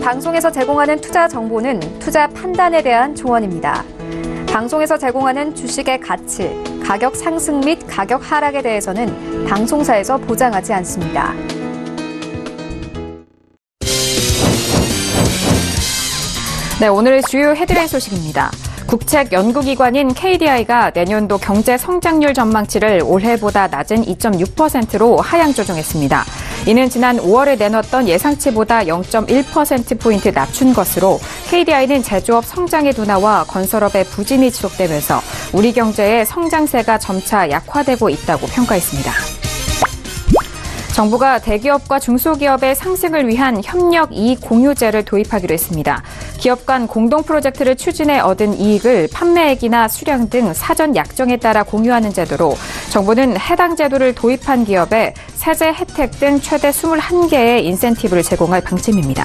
방송에서 제공하는 투자 정보는 투자 판단에 대한 조언입니다. 방송에서 제공하는 주식의 가치, 가격 상승 및 가격 하락에 대해서는 방송사에서 보장하지 않습니다. 네, 오늘의 주요 헤드라인 소식입니다. 국책 연구기관인 KDI가 내년도 경제 성장률 전망치를 올해보다 낮은 2.6%로 하향 조정했습니다. 이는 지난 5월에 내놨던 예상치보다 0.1%포인트 낮춘 것으로 KDI는 제조업 성장의 둔화와 건설업의 부진이 지속되면서 우리 경제의 성장세가 점차 약화되고 있다고 평가했습니다. 정부가 대기업과 중소기업의 상생을 위한 협력 이익 공유제를 도입하기로 했습니다. 기업 간 공동 프로젝트를 추진해 얻은 이익을 판매액이나 수량 등 사전 약정에 따라 공유하는 제도로 정부는 해당 제도를 도입한 기업에 세제 혜택 등 최대 21개의 인센티브를 제공할 방침입니다.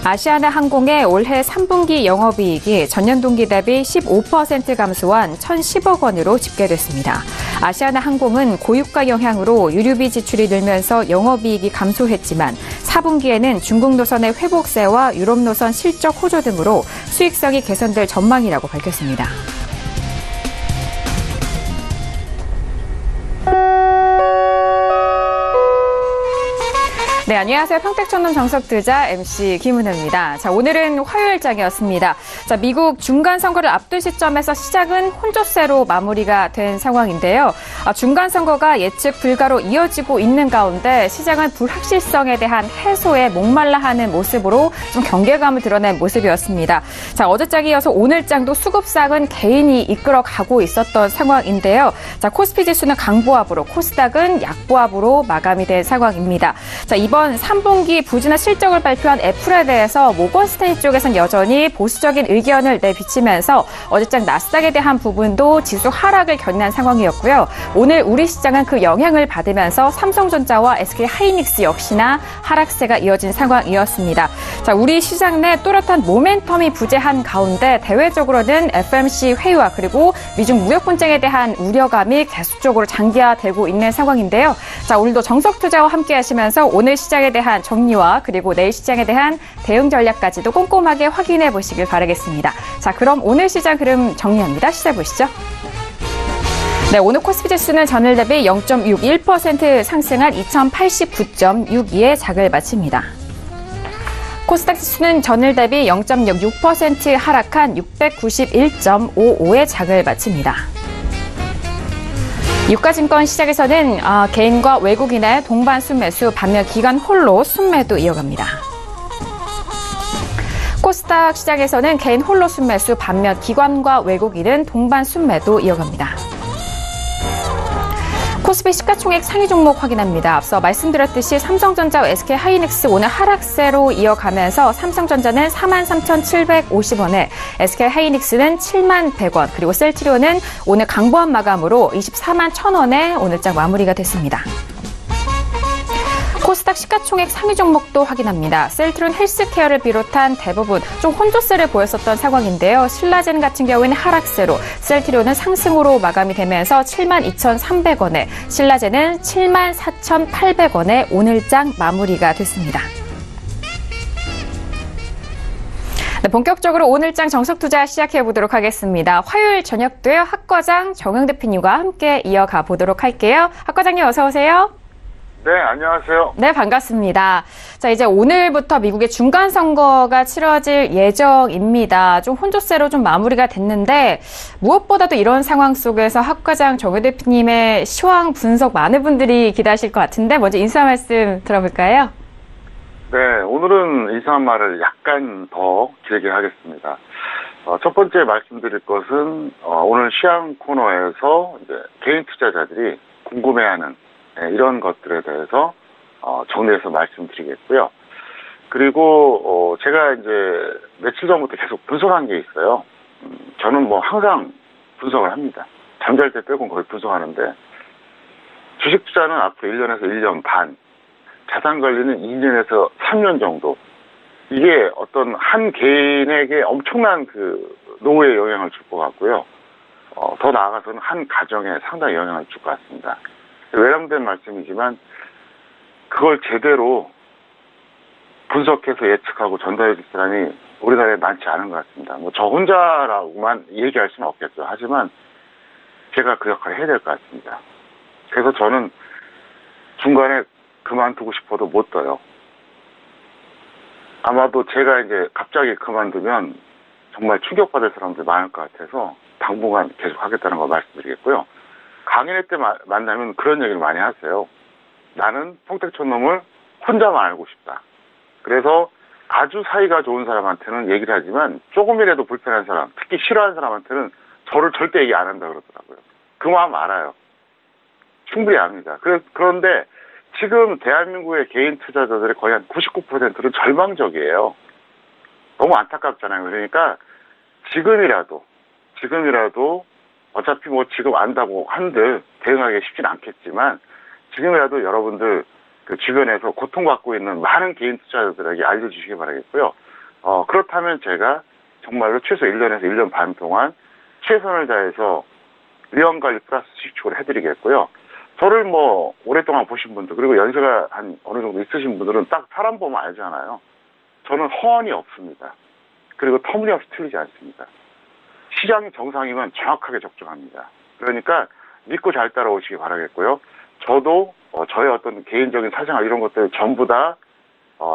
아시아나항공의 올해 3분기 영업이익이 전년 동기 대비 15% 감소한 1,010억 원으로 집계됐습니다. 아시아나항공은 고유가 영향으로 유류비 지출이 늘면서 영업이익이 감소했지만 4분기에는 중국 노선의 회복세와 유럽 노선 실적 호조 등으로 수익성이 개선될 전망이라고 밝혔습니다. 네, 안녕하세요. 평택촌놈 정석투자 MC 김은혜입니다. 자, 오늘은 화요일장이었습니다. 자, 미국 중간 선거를 앞둔 시점에서 시작은 혼조세로 마무리가 된 상황인데요. 중간 선거가 예측 불가로 이어지고 있는 가운데 시장은 불확실성에 대한 해소에 목말라하는 모습으로 좀 경계감을 드러낸 모습이었습니다. 자, 어제장에 이어서 오늘장도 수급상은 개인이 이끌어가고 있었던 상황인데요. 자, 코스피 지수는 강보합으로, 코스닥은 약보합으로 마감이 된 상황입니다. 자, 이번 3분기 부진한 실적을 발표한 애플에 대해서 모건 스탠리 쪽에서는 여전히 보수적인 의견을 내비치면서 어제장 나스닥에 대한 부분도 지수 하락을 견인한 상황이었고요. 오늘 우리 시장은 그 영향을 받으면서 삼성전자와 SK하이닉스 역시나 하락세가 이어진 상황이었습니다. 자, 우리 시장 내 또렷한 모멘텀이 부재한 가운데 대외적으로는 FOMC 회의와 그리고 미중 무역 분쟁에 대한 우려감이 계속적으로 장기화되고 있는 상황인데요. 자, 오늘도 정석투자와 함께 하시면서 오늘 시장에 대한 정리와 그리고 내일 시장에 대한 대응 전략까지도 꼼꼼하게 확인해 보시길 바라겠습니다. 자, 그럼 오늘 시장 흐름 정리합니다. 시작해 보시죠. 네, 오늘 코스피 지수는 전일 대비 0.61% 상승한 2089.62의 장을 마칩니다. 코스닥 지수는 전일 대비 0.06% 하락한 691.55의 장을 마칩니다. 유가증권 시장에서는 개인과 외국인의 동반 순매수, 반면 기관 홀로 순매도 이어갑니다. 코스닥 시장에서는 개인 홀로 순매수, 반면 기관과 외국인은 동반 순매도 이어갑니다. 코스피 시가총액 상위 종목 확인합니다. 앞서 말씀드렸듯이 삼성전자와 SK하이닉스 오늘 하락세로 이어가면서 삼성전자는 43,750원에 SK하이닉스는 71,100원, 그리고 셀트리온은 오늘 강보합 마감으로 241,000원에 오늘장 마무리가 됐습니다. 코스닥 시가총액 상위 종목도 확인합니다. 셀트리온 헬스케어를 비롯한 대부분 좀 혼조세를 보였었던 상황인데요. 신라젠 같은 경우에는 하락세로, 셀트리온은 상승으로 마감이 되면서 72,300원에, 신라젠은 74,800원에 오늘장 마무리가 됐습니다. 네, 본격적으로 오늘장 정석투자 시작해보도록 하겠습니다. 화요일 저녁도요. 학과장 정영 대표님과 함께 이어가 보도록 할게요. 학과장님 어서 오세요. 네, 안녕하세요. 네, 반갑습니다. 자, 이제 오늘부터 미국의 중간선거가 치러질 예정입니다. 좀 혼조세로 좀 마무리가 됐는데, 무엇보다도 이런 상황 속에서 학과장 정유 대표님의 시황 분석 많은 분들이 기대하실 것 같은데, 먼저 인사 말씀 들어볼까요? 네, 오늘은 이상한 말을 약간 더 길게 하겠습니다. 첫 번째 말씀드릴 것은, 오늘 시황 코너에서 이제 개인 투자자들이 궁금해하는 이런 것들에 대해서 정리해서 말씀드리겠고요. 그리고 제가 이제 며칠 전부터 계속 분석한 게 있어요. 저는 뭐 항상 분석을 합니다. 잠잘 때 빼고는 거의 분석하는데, 주식 투자는 앞으로 1년에서 1년 반, 자산 관리는 2년에서 3년 정도, 이게 어떤 한 개인에게 엄청난 그 노후에 영향을 줄 것 같고요. 더 나아가서는 한 가정에 상당히 영향을 줄 것 같습니다. 외람된 말씀이지만 그걸 제대로 분석해서 예측하고 전달해 줄 사람이 우리나라에 많지 않은 것 같습니다. 뭐 저 혼자라고만 얘기할 수는 없겠죠. 하지만 제가 그 역할을 해야 될 것 같습니다. 그래서 저는 중간에 그만두고 싶어도 못 둬요. 아마도 제가 이제 갑자기 그만두면 정말 충격받을 사람들 많을 것 같아서 당분간 계속 하겠다는 거 말씀드리겠고요. 강연회 때 만나면 그런 얘기를 많이 하세요. 나는 평택촌놈을 혼자만 알고 싶다. 그래서 아주 사이가 좋은 사람한테는 얘기를 하지만 조금이라도 불편한 사람, 특히 싫어하는 사람한테는 저를 절대 얘기 안 한다 그러더라고요. 그 마음 알아요. 충분히 압니다. 그런데 지금 대한민국의 개인 투자자들의 거의 한 99%는 절망적이에요. 너무 안타깝잖아요. 그러니까 지금이라도 어차피 뭐 지금 안다고 한들 대응하기 쉽진 않겠지만 지금이라도 여러분들 그 주변에서 고통받고 있는 많은 개인 투자자들에게 알려주시기 바라겠고요. 그렇다면 제가 정말로 최소 1년에서 1년 반 동안 최선을 다해서 위험관리 플러스 수익축을 해드리겠고요. 저를 뭐 오랫동안 보신 분들 그리고 연세가 한 어느 정도 있으신 분들은 딱 사람 보면 알잖아요. 저는 허언이 없습니다. 그리고 터무니없이 틀리지 않습니다. 시장이 정상이면 정확하게 적정합니다. 그러니까 믿고 잘 따라오시기 바라겠고요. 저도 저의 어떤 개인적인 사생활 이런 것들 전부 다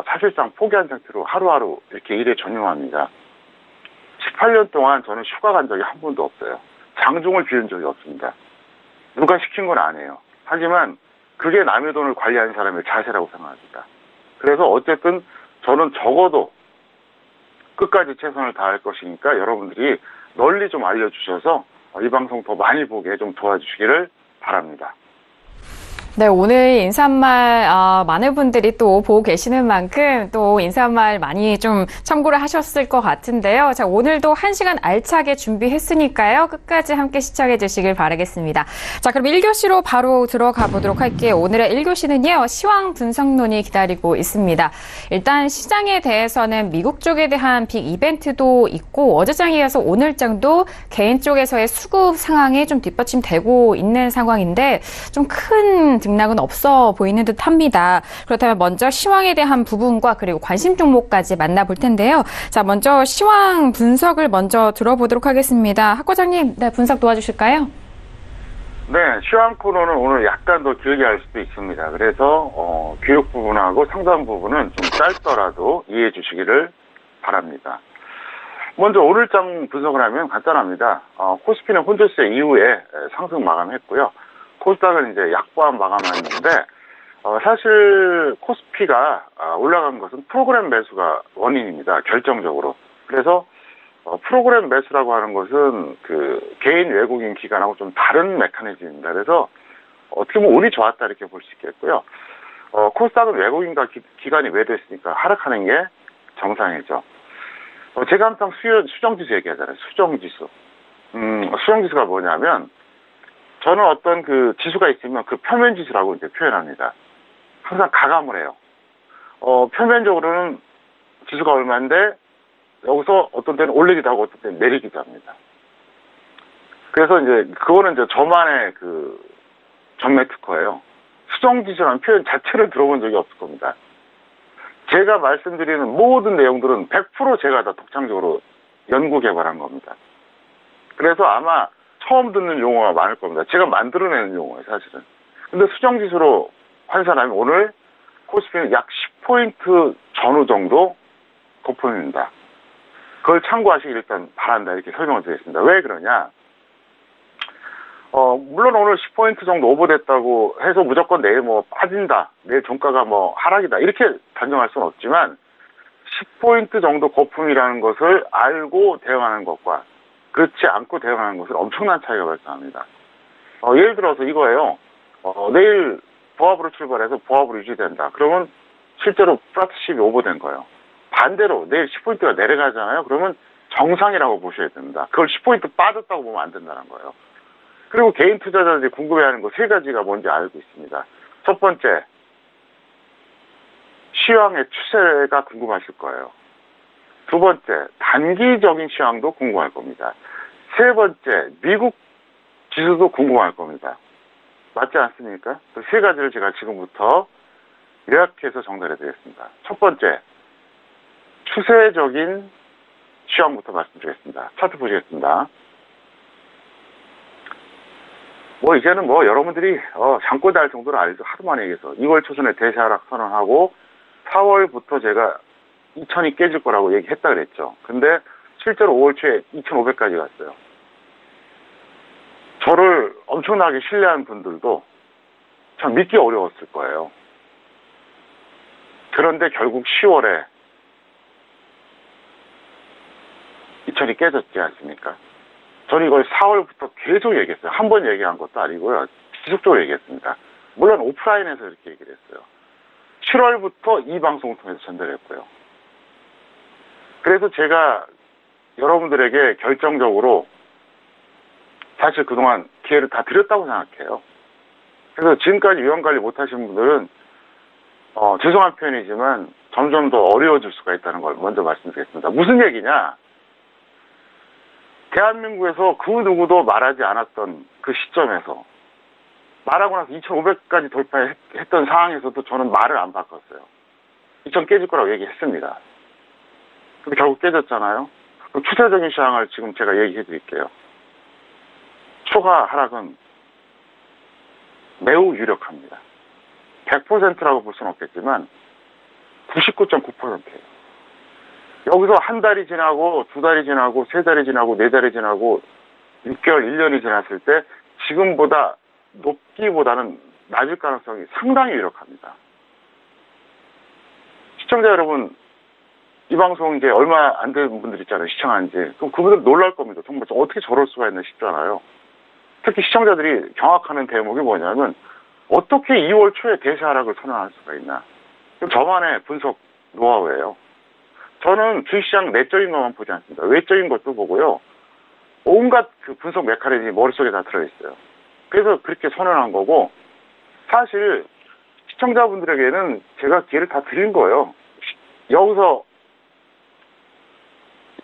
사실상 포기한 상태로 하루하루 이렇게 일에 전념합니다. 18년 동안 저는 휴가 간 적이 한 번도 없어요. 장중을 비운 적이 없습니다. 누가 시킨 건 아니에요. 하지만 그게 남의 돈을 관리하는 사람의 자세라고 생각합니다. 그래서 어쨌든 저는 적어도 끝까지 최선을 다할 것이니까 여러분들이 널리 좀 알려주셔서 이 방송 더 많이 보게 좀 도와주시기를 바랍니다. 네, 오늘 인사말 많은 분들이 또 보고 계시는 만큼 또 인사말 많이 좀 참고를 하셨을 것 같은데요. 자, 오늘도 1시간 알차게 준비했으니까요. 끝까지 함께 시청해 주시길 바라겠습니다. 자, 그럼 1교시로 바로 들어가 보도록 할게요. 오늘의 1교시는요. 시황 분석론이 기다리고 있습니다. 일단 시장에 대해서는 미국 쪽에 대한 빅 이벤트도 있고 어제장에 이어서 오늘장도 개인 쪽에서의 수급 상황이 좀 뒷받침되고 있는 상황인데 좀 큰 등락은 없어 보이는 듯합니다. 그렇다면 먼저 시황에 대한 부분과 그리고 관심 종목까지 만나볼 텐데요. 자, 먼저 시황 분석을 먼저 들어보도록 하겠습니다. 학 과장님, 네, 분석 도와주실까요? 네, 시황 코너는 오늘 약간 더 길게 할 수도 있습니다. 그래서 교육 부분하고 상담 부분은 좀 짧더라도 이해해 주시기를 바랍니다. 먼저 오늘장 분석을 하면 간단합니다. 코스피는 혼조세 이후에 상승 마감했고요. 코스닥은 이제 약보합 마감했는데 사실 코스피가 올라간 것은 프로그램 매수가 원인입니다. 결정적으로. 그래서 프로그램 매수라고 하는 것은 그 개인 외국인 기관하고 좀 다른 메커니즘입니다. 그래서 어떻게 보면 운이 좋았다 이렇게 볼 수 있겠고요. 코스닥은 외국인과 기관이 매도했으니까 하락하는 게 정상이죠. 제가 항상 수정지수 얘기하잖아요. 수정지수. 수정지수가 뭐냐면 저는 어떤 그 지수가 있으면 그 표면지수라고 이제 표현합니다. 항상 가감을 해요. 표면적으로는 지수가 얼마인데 여기서 어떤 때는 올리기도 하고 어떤 때는 내리기도 합니다. 그래서 이제 그거는 이제 저만의 그 전매 특허예요. 수정지수라는 표현 자체를 들어본 적이 없을 겁니다. 제가 말씀드리는 모든 내용들은 100% 제가 다 독창적으로 연구 개발한 겁니다. 그래서 아마 처음 듣는 용어가 많을 겁니다. 제가 만들어내는 용어예요, 사실은. 근데 수정지수로 환산하면 오늘 코스피는 약 10포인트 전후 정도 거품입니다. 그걸 참고하시길 일단 바란다 이렇게 설명을 드리겠습니다. 왜 그러냐? 물론 오늘 10포인트 정도 오버됐다고 해서 무조건 내일 뭐 빠진다, 내일 종가가 뭐 하락이다 이렇게 단정할 수는 없지만 10포인트 정도 거품이라는 것을 알고 대응하는 것과 그렇지 않고 대응하는 것은 엄청난 차이가 발생합니다. 예를 들어서 이거예요. 내일 보합으로 출발해서 보합으로 유지된다. 그러면 실제로 플러스 10이 오버된 거예요. 반대로 내일 10포인트가 내려가잖아요. 그러면 정상이라고 보셔야 됩니다. 그걸 10포인트 빠졌다고 보면 안 된다는 거예요. 그리고 개인 투자자들이 궁금해하는 거 세 가지가 뭔지 알고 있습니다. 첫 번째, 시황의 추세가 궁금하실 거예요. 두 번째, 단기적인 시황도 궁금할 겁니다. 세 번째, 미국 지수도 궁금할 겁니다. 맞지 않습니까? 그 세 가지를 제가 지금부터 요약해서 전달해 드리겠습니다. 첫 번째, 추세적인 시황부터 말씀드리겠습니다. 차트 보시겠습니다. 이제는 여러분들이 잠꼬대 할 정도로 알죠. 하도 많이 얘기해서 2월 초순에 대세하락 선언하고 4월부터 제가 2000이 깨질 거라고 얘기했다 그랬죠. 근데 실제로 5월 초에 2500까지 갔어요. 저를 엄청나게 신뢰한 분들도 참 믿기 어려웠을 거예요. 그런데 결국 10월에 2000이 깨졌지 않습니까? 저는 이걸 4월부터 계속 얘기했어요. 한 번 얘기한 것도 아니고요. 지속적으로 얘기했습니다. 물론 오프라인에서 이렇게 얘기를 했어요. 7월부터 이 방송을 통해서 전달했고요. 그래서 제가 여러분들에게 결정적으로 사실 그동안 기회를 다 드렸다고 생각해요. 그래서 지금까지 위험관리 못하신 분들은 죄송한 표현이지만 점점 더 어려워질 수가 있다는 걸 먼저 말씀드리겠습니다. 무슨 얘기냐? 대한민국에서 그 누구도 말하지 않았던 그 시점에서 말하고 나서 2500까지 돌파했던 상황에서도 저는 말을 안 바꿨어요. 2000 깨질 거라고 얘기했습니다. 근데 결국 깨졌잖아요. 그럼 추세적인 시황을 지금 제가 얘기해 드릴게요. 초과 하락은 매우 유력합니다. 100%라고 볼 수는 없겠지만 99.9%예요. 여기서 한 달이 지나고 두 달이 지나고 세 달이 지나고 네 달이 지나고 6개월, 1년이 지났을 때 지금보다 높기보다는 낮을 가능성이 상당히 유력합니다. 시청자 여러분, 이 방송 이제 얼마 안 된 분들 있잖아요. 시청한 지. 그럼 그분들 놀랄 겁니다. 정말 어떻게 저럴 수가 있나 싶잖아요. 특히 시청자들이 경악하는 대목이 뭐냐면 어떻게 2월 초에 대세 하락을 선언할 수가 있나. 저만의 분석 노하우예요. 저는 주식시장 내적인 것만 보지 않습니다. 외적인 것도 보고요. 온갖 그 분석 메커니즘이 머릿속에 다 들어있어요. 그래서 그렇게 선언한 거고, 사실 시청자분들에게는 제가 기회를 다 드린 거예요. 여기서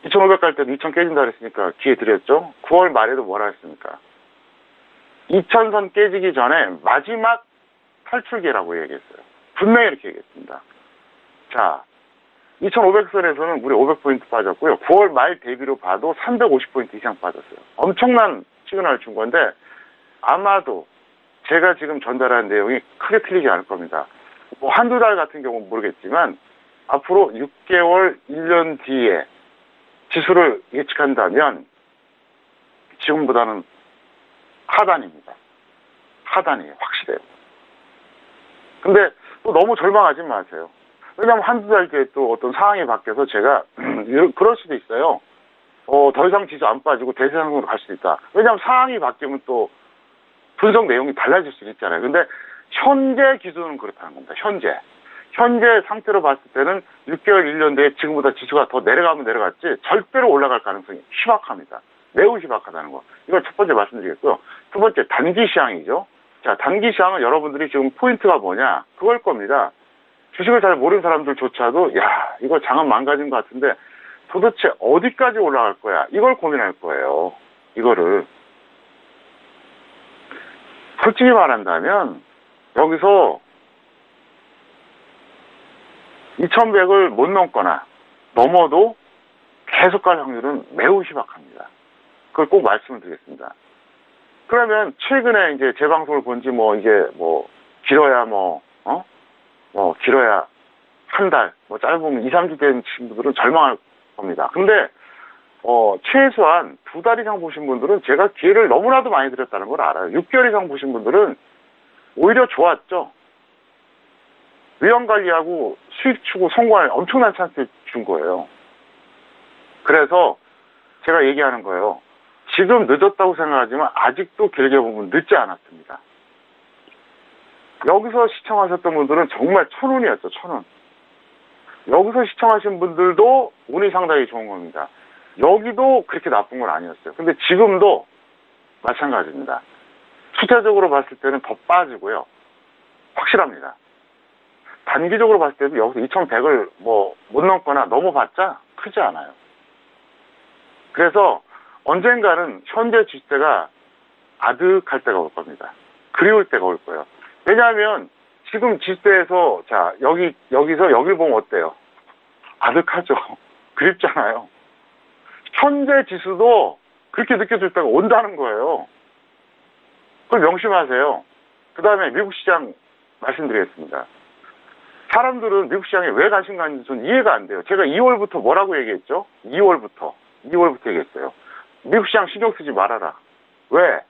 2500 갈 때도 2000 깨진다 그랬으니까 기회 드렸죠. 9월 말에도 뭐라 했습니까? 2000선 깨지기 전에 마지막 탈출기라고 얘기했어요. 분명히 이렇게 얘기했습니다. 자, 2500선에서는 무려 500포인트 빠졌고요. 9월 말 대비로 봐도 350포인트 이상 빠졌어요. 엄청난 시그널을 준 건데 아마도 제가 지금 전달한 내용이 크게 틀리지 않을 겁니다. 한두 달 같은 경우는 모르겠지만 앞으로 6개월, 1년 뒤에 지수를 예측한다면 지금보다는 하단입니다. 하단이에요. 확실해요. 근데 또 너무 절망하지 마세요. 왜냐하면 한두 달 뒤에 또 어떤 상황이 바뀌어서 제가 그럴 수도 있어요. 더 이상 지수 안 빠지고 대세상으로 갈 수도 있다. 왜냐하면 상황이 바뀌면 또 분석 내용이 달라질 수 있잖아요. 근데 현재 기준은 그렇다는 겁니다. 현재 상태로 봤을 때는 6개월, 1년 뒤에 지금보다 지수가 더 내려가면 내려갔지 절대로 올라갈 가능성이 희박합니다. 매우 희박하다는 거. 이걸 첫 번째 말씀드리겠고요. 두 번째, 단기 시황이죠. 자, 단기 시황은 여러분들이 지금 포인트가 뭐냐? 그걸 겁니다. 주식을 잘 모르는 사람들조차도 야, 이거 장은 망가진 것 같은데 도대체 어디까지 올라갈 거야? 이걸 고민할 거예요. 이거를. 솔직히 말한다면 여기서 2100을 못 넘거나 넘어도 계속 갈 확률은 매우 희박합니다. 그걸 꼭 말씀을 드리겠습니다. 그러면 최근에 이제 제 방송을 본 지 이게 길어야 길어야 한 달, 짧으면 2, 3주 된 친구들은 절망할 겁니다. 근데, 최소한 2달 이상 보신 분들은 제가 기회를 너무나도 많이 드렸다는 걸 알아요. 6개월 이상 보신 분들은 오히려 좋았죠. 위험 관리하고 수익 추구 성공할 엄청난 찬스를 준 거예요. 그래서 제가 얘기하는 거예요. 지금 늦었다고 생각하지만 아직도 길게 보면 늦지 않았습니다. 여기서 시청하셨던 분들은 정말 천운이었죠, 천운. 여기서 시청하신 분들도 운이 상당히 좋은 겁니다. 여기도 그렇게 나쁜 건 아니었어요. 근데 지금도 마찬가지입니다. 수태적으로 봤을 때는 더 빠지고요. 확실합니다. 단기적으로 봤을 때도 여기서 2100을 못 넘거나 넘어봤자 크지 않아요. 그래서 언젠가는 현재 지수대가 아득할 때가 올 겁니다. 그리울 때가 올 거예요. 왜냐하면 지금 지수대에서 자 여기서 여기를 보면 어때요? 아득하죠. 그립잖아요. 현재 지수도 그렇게 느껴질 때가 온다는 거예요. 그걸 명심하세요. 그 다음에 미국 시장 말씀드리겠습니다. 사람들은 미국 시장에 왜 관심 가는지 전 이해가 안 돼요. 제가 2월부터 뭐라고 얘기했죠? 2월부터 얘기했어요. 미국 시장 신경 쓰지 말아라. 왜?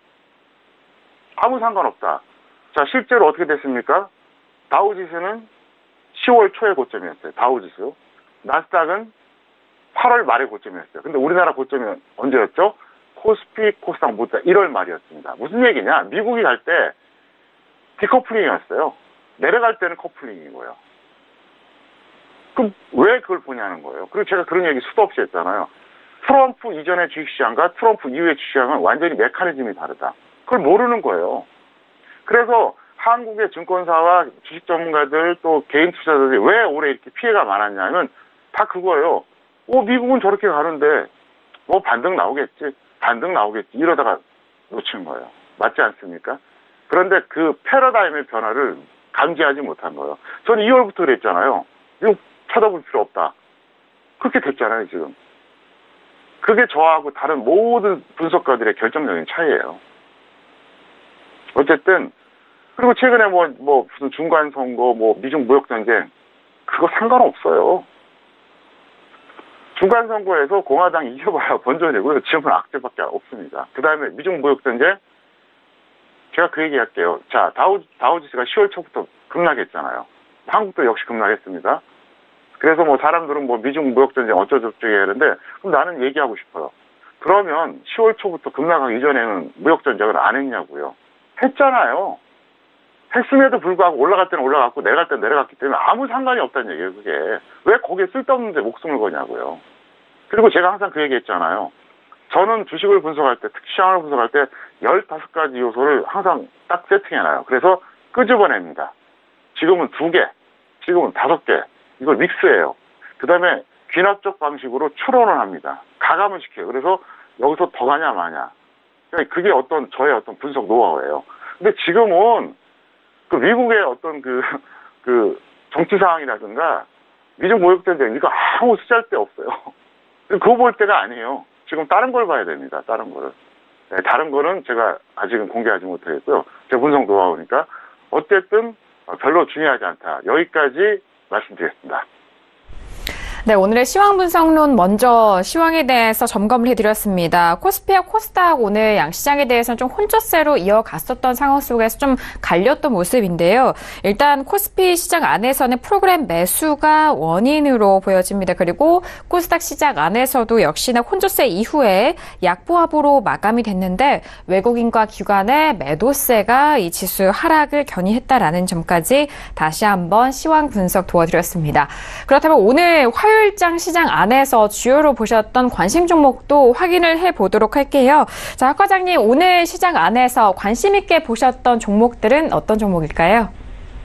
아무 상관없다. 자, 실제로 어떻게 됐습니까? 다우지수는 10월 초에 고점이었어요. 다우지수. 나스닥은 8월 말에 고점이었어요. 근데 우리나라 고점이 언제였죠? 코스피, 코스닥 모두 다 1월 말이었습니다. 무슨 얘기냐? 미국이 갈 때 디커플링이었어요. 내려갈 때는 커플링이고요. 그럼 왜 그걸 보냐는 거예요. 그리고 제가 그런 얘기 수도 없이 했잖아요. 트럼프 이전의 주식시장과 트럼프 이후의 주식시장은 완전히 메커니즘이 다르다. 그걸 모르는 거예요. 그래서 한국의 증권사와 주식 전문가들 또 개인 투자자들이 왜 올해 이렇게 피해가 많았냐면 다 그거예요. 미국은 저렇게 가는데 뭐 반등 나오겠지 이러다가 놓친 거예요. 맞지 않습니까? 그런데 그 패러다임의 변화를 감지하지 못한 거예요. 저는 2월부터 그랬잖아요. 이거 쳐다볼 필요 없다. 그렇게 됐잖아요, 지금. 그게 저하고 다른 모든 분석가들의 결정적인 차이예요. 어쨌든 그리고 최근에 무슨 중간 선거, 미중 무역 전쟁 그거 상관없어요. 중간 선거에서 공화당이 이겨봐야 번전이고요. 지금은 악재밖에 없습니다. 그 다음에 미중 무역 전쟁 제가 그 얘기 할게요. 자, 다우지수가 10월 초부터 급락했잖아요. 한국도 역시 급락했습니다. 그래서 사람들은 미중 무역 전쟁 어쩌고저쩌고 하는데 그럼 나는 얘기하고 싶어요. 그러면 10월 초부터 급락하기 이전에는 무역 전쟁을 안 했냐고요. 했잖아요. 했음에도 불구하고 올라갈 때는 올라갔고 내려갈 때는 내려갔기 때문에 아무 상관이 없다는 얘기예요, 그게. 왜 거기에 쓸데없는데 목숨을 거냐고요. 그리고 제가 항상 그 얘기 했잖아요. 저는 주식을 분석할 때, 특히 시장을 분석할 때 15가지 요소를 항상 딱 세팅해놔요. 그래서 끄집어냅니다. 지금은 2개, 지금은 5개. 이걸 믹스해요. 그 다음에 귀납적 방식으로 추론을 합니다. 가감을 시켜요. 그래서 여기서 더 가냐 마냐. 그게 저의 어떤 분석 노하우예요. 근데 지금은 그 미국의 어떤 그 정치 상황이라든가 미중 무역 전쟁 이거 아무 쓰잘데 없어요. 그거 볼 때가 아니에요. 지금 다른 걸 봐야 됩니다. 다른 거를. 네, 다른 거는 제가 아직은 공개하지 못하겠고요. 제 분석 노하우니까 어쨌든 별로 중요하지 않다. 여기까지 말씀드리겠습니다. 네, 오늘의 시황 분석론 먼저 시황에 대해서 점검을 해드렸습니다. 코스피와 코스닥 오늘 양시장에 대해서는 좀 혼조세로 이어갔었던 상황 속에서 좀 갈렸던 모습인데요. 일단 코스피 시장 안에서는 프로그램 매수가 원인으로 보여집니다. 그리고 코스닥 시장 안에서도 역시나 혼조세 이후에 약보합으로 마감이 됐는데 외국인과 기관의 매도세가 이 지수 하락을 견인했다라는 점까지 다시 한번 시황 분석 도와드렸습니다. 그렇다면 오늘 화요일장 시장 안에서 주요로 보셨던 관심 종목도 확인을 해보도록 할게요. 자, 학 과장님, 오늘 시장 안에서 관심 있게 보셨던 종목들은 어떤 종목일까요?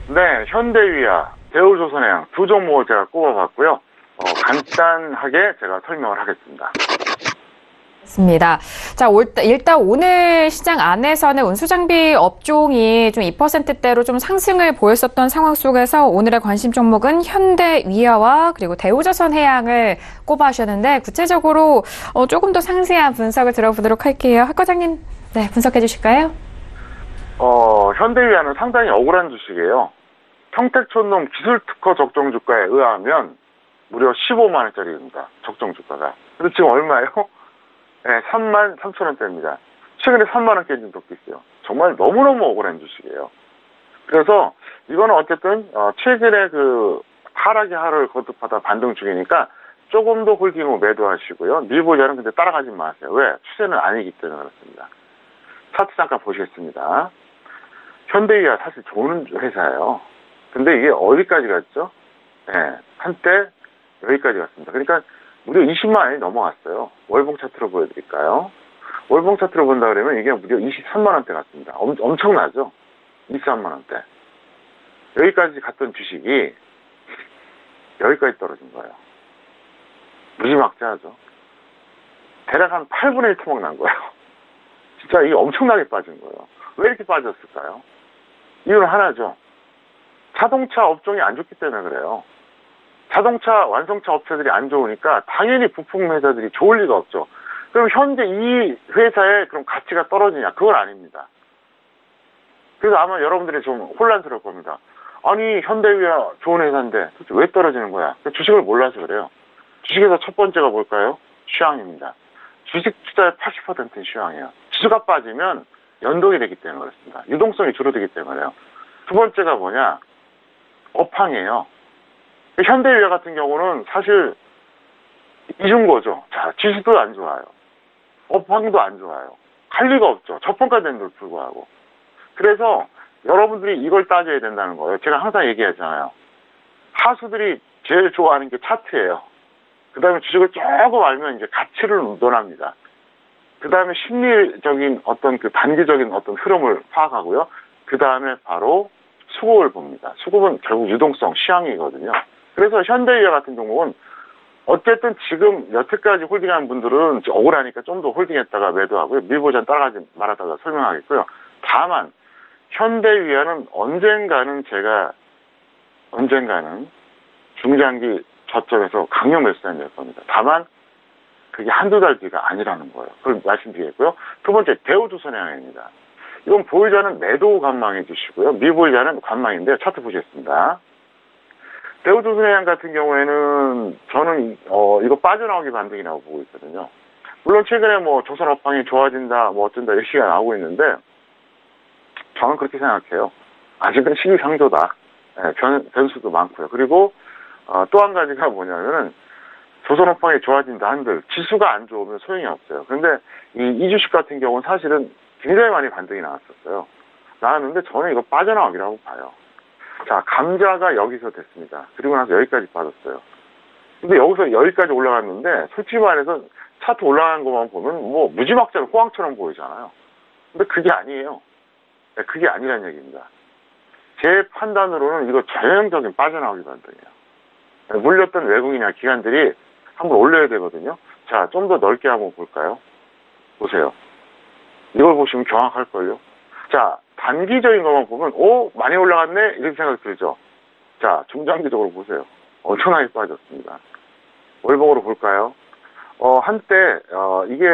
네, 현대위아, 대우조선해양 두 종목을 제가 꼽아봤고요. 간단하게 제가 설명을 하겠습니다. 맞습니다. 자, 일단 오늘 시장 안에서는 운수장비 업종이 좀 2%대로 좀 상승을 보였었던 상황 속에서 오늘의 관심 종목은 현대위아와 그리고 대우조선해양을 꼽아주셨는데 구체적으로 조금 더 상세한 분석을 들어보도록 할게요. 학 과장님, 네, 분석해 주실까요? 현대위아는 상당히 억울한 주식이에요. 평택촌놈 기술특허 적정주가에 의하면 무려 15만 원짜리입니다. 적정주가가. 근데 지금 얼마예요? 네, 33,000원대입니다. 최근에 3만 원 깨진 적도 있어요. 정말 너무너무 억울한 주식이에요. 그래서 이거는 어쨌든 최근에 그 하락이 하락을 거듭하다 반등 중이니까 조금 더 홀딩으로 매도하시고요. 미보자는 근데 따라가지 마세요. 왜? 추세는 아니기 때문에 그렇습니다. 차트 잠깐 보시겠습니다. 현대위아 사실 좋은 회사예요. 근데 이게 어디까지 갔죠? 네, 한때 여기까지 갔습니다. 그러니까 무려 20만 원이 넘어갔어요. 월봉 차트로 보여드릴까요? 월봉 차트로 본다 그러면 이게 무려 23만 원대 같습니다. 엄청나죠? 23만 원대. 여기까지 갔던 주식이 여기까지 떨어진 거예요. 무지막지하죠. 대략 한 8분의 1 토막 난 거예요. 진짜 이게 엄청나게 빠진 거예요. 왜 이렇게 빠졌을까요? 이유는 하나죠. 자동차 업종이 안 좋기 때문에 그래요. 자동차 완성차 업체들이 안 좋으니까 당연히 부품 회사들이 좋을 리가 없죠. 그럼 현재 이 회사의 그럼 가치가 떨어지냐? 그건 아닙니다. 그래서 아마 여러분들이 좀 혼란스러울 겁니다. 아니, 현대위아 좋은 회사인데 도대체 왜 떨어지는 거야? 주식을 몰라서 그래요. 주식에서 첫 번째가 뭘까요? 시황입니다. 주식 투자의 80%는 시황이에요. 지수가 빠지면 연동이 되기 때문에 그렇습니다. 유동성이 줄어들기 때문에요. 두 번째가 뭐냐? 업황이에요. 현대위아 같은 경우는 사실 이중고죠. 자, 지수도 안 좋아요. 업황도 안 좋아요. 할 리가 없죠. 저평가된데도 불구하고. 그래서 여러분들이 이걸 따져야 된다는 거예요. 제가 항상 얘기하잖아요. 하수들이 제일 좋아하는 게 차트예요. 그 다음에 주식을 조금 알면 이제 가치를 논합니다. 그 다음에 심리적인 어떤 그 단기적인 어떤 흐름을 파악하고요. 그 다음에 바로 수급을 봅니다. 수급은 결국 유동성, 시황이거든요. 그래서 현대위아 같은 경우는 어쨌든 지금 여태까지 홀딩한 분들은 억울하니까 좀 더 홀딩했다가 매도하고요. 밀보전 따라가지 말았다가 설명하겠고요. 다만 현대위아는 언젠가는 중장기 저점에서 강력 매수단이 될 겁니다. 다만 그게 한두 달 뒤가 아니라는 거예요. 그걸 말씀드리겠고요. 두 번째, 대우조선해양입니다. 이건 보유자는 매도 관망해 주시고요. 미보유자는 관망인데 차트 보시겠습니다. 대우조선해양 같은 경우에는 저는 이거 빠져나오기 반등이라고 보고 있거든요. 물론 최근에 뭐 조선업황이 좋아진다, 뭐 어쩐다 얘기가 나오고 있는데 저는 그렇게 생각해요. 아직은 시기상조다. 네, 변수도 많고요. 그리고 또 한 가지가 뭐냐면은 조선업황이 좋아진다 한들 지수가 안 좋으면 소용이 없어요. 그런데 이 주식 같은 경우는 사실은 굉장히 많이 반등이 나왔는데 저는 이거 빠져나오기라고 봐요. 자, 감자가 여기서 됐습니다. 그리고 나서 여기까지 빠졌어요. 근데 여기서 여기까지 올라갔는데 솔직히 말해서 차트 올라가는 것만 보면 뭐 무지막지한 호황처럼 보이잖아요. 근데 그게 아니에요. 네, 그게 아니란 얘기입니다. 제 판단으로는 이거 전형적인 빠져나오기 반등이에요. 네, 물렸던 외국인이나 기관들이 한번 올려야 되거든요. 자, 좀 더 넓게 한번 볼까요? 보세요. 이걸 보시면 정확할걸요. 자, 단기적인 것만 보면 많이 올라갔네? 이렇게 생각이 들죠. 자, 중장기적으로 보세요. 엄청나게 빠졌습니다. 월봉으로 볼까요? 한때 이게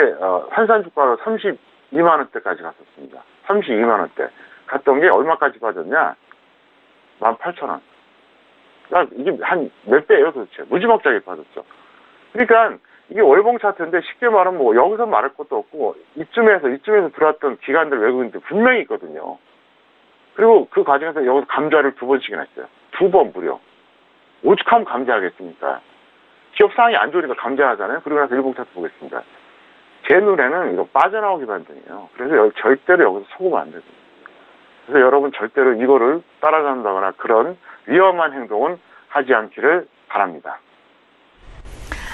환산주가로 32만 원대까지 갔었습니다. 32만 원대 갔던 게 얼마까지 빠졌냐? 18,000원. 이게 한 몇 배예요 도대체? 무지막지하게 빠졌죠. 그러니까 이게 월봉 차트인데 쉽게 말하면 뭐 여기서 말할 것도 없고 이쯤에서 들어왔던 기관들 외국인들 분명히 있거든요. 그리고 그 과정에서 여기서 감자를 2번씩이나 했어요. 2번 무려. 오죽하면 감자하겠습니까? 기업 상황이 안 좋으니까 감자하잖아요. 그리고 나서 일봉 차트 보겠습니다. 제 눈에는 이거 빠져나오기 반등이에요. 그래서 절대로 여기서 속으면 안 되거든요. 그래서 여러분 절대로 이거를 따라간다거나 그런 위험한 행동은 하지 않기를 바랍니다.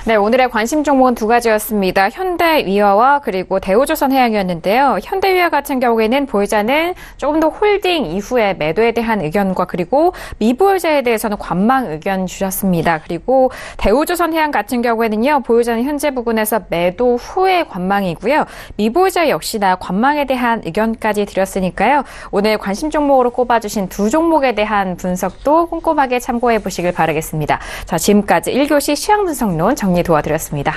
네, 오늘의 관심 종목은 두 가지였습니다. 현대위아와 그리고 대우조선해양이었는데요. 현대위아 같은 경우에는 보유자는 조금 더 홀딩 이후에 매도에 대한 의견과 그리고 미보유자에 대해서는 관망 의견 주셨습니다. 그리고 대우조선해양 같은 경우에는요. 보유자는 현재 부근에서 매도 후에 관망이고요. 미보유자 역시나 관망에 대한 의견까지 드렸으니까요. 오늘 관심 종목으로 꼽아주신 두 종목에 대한 분석도 꼼꼼하게 참고해 보시길 바라겠습니다. 자, 지금까지 1교시 시황분석론 정리 도와드렸습니다.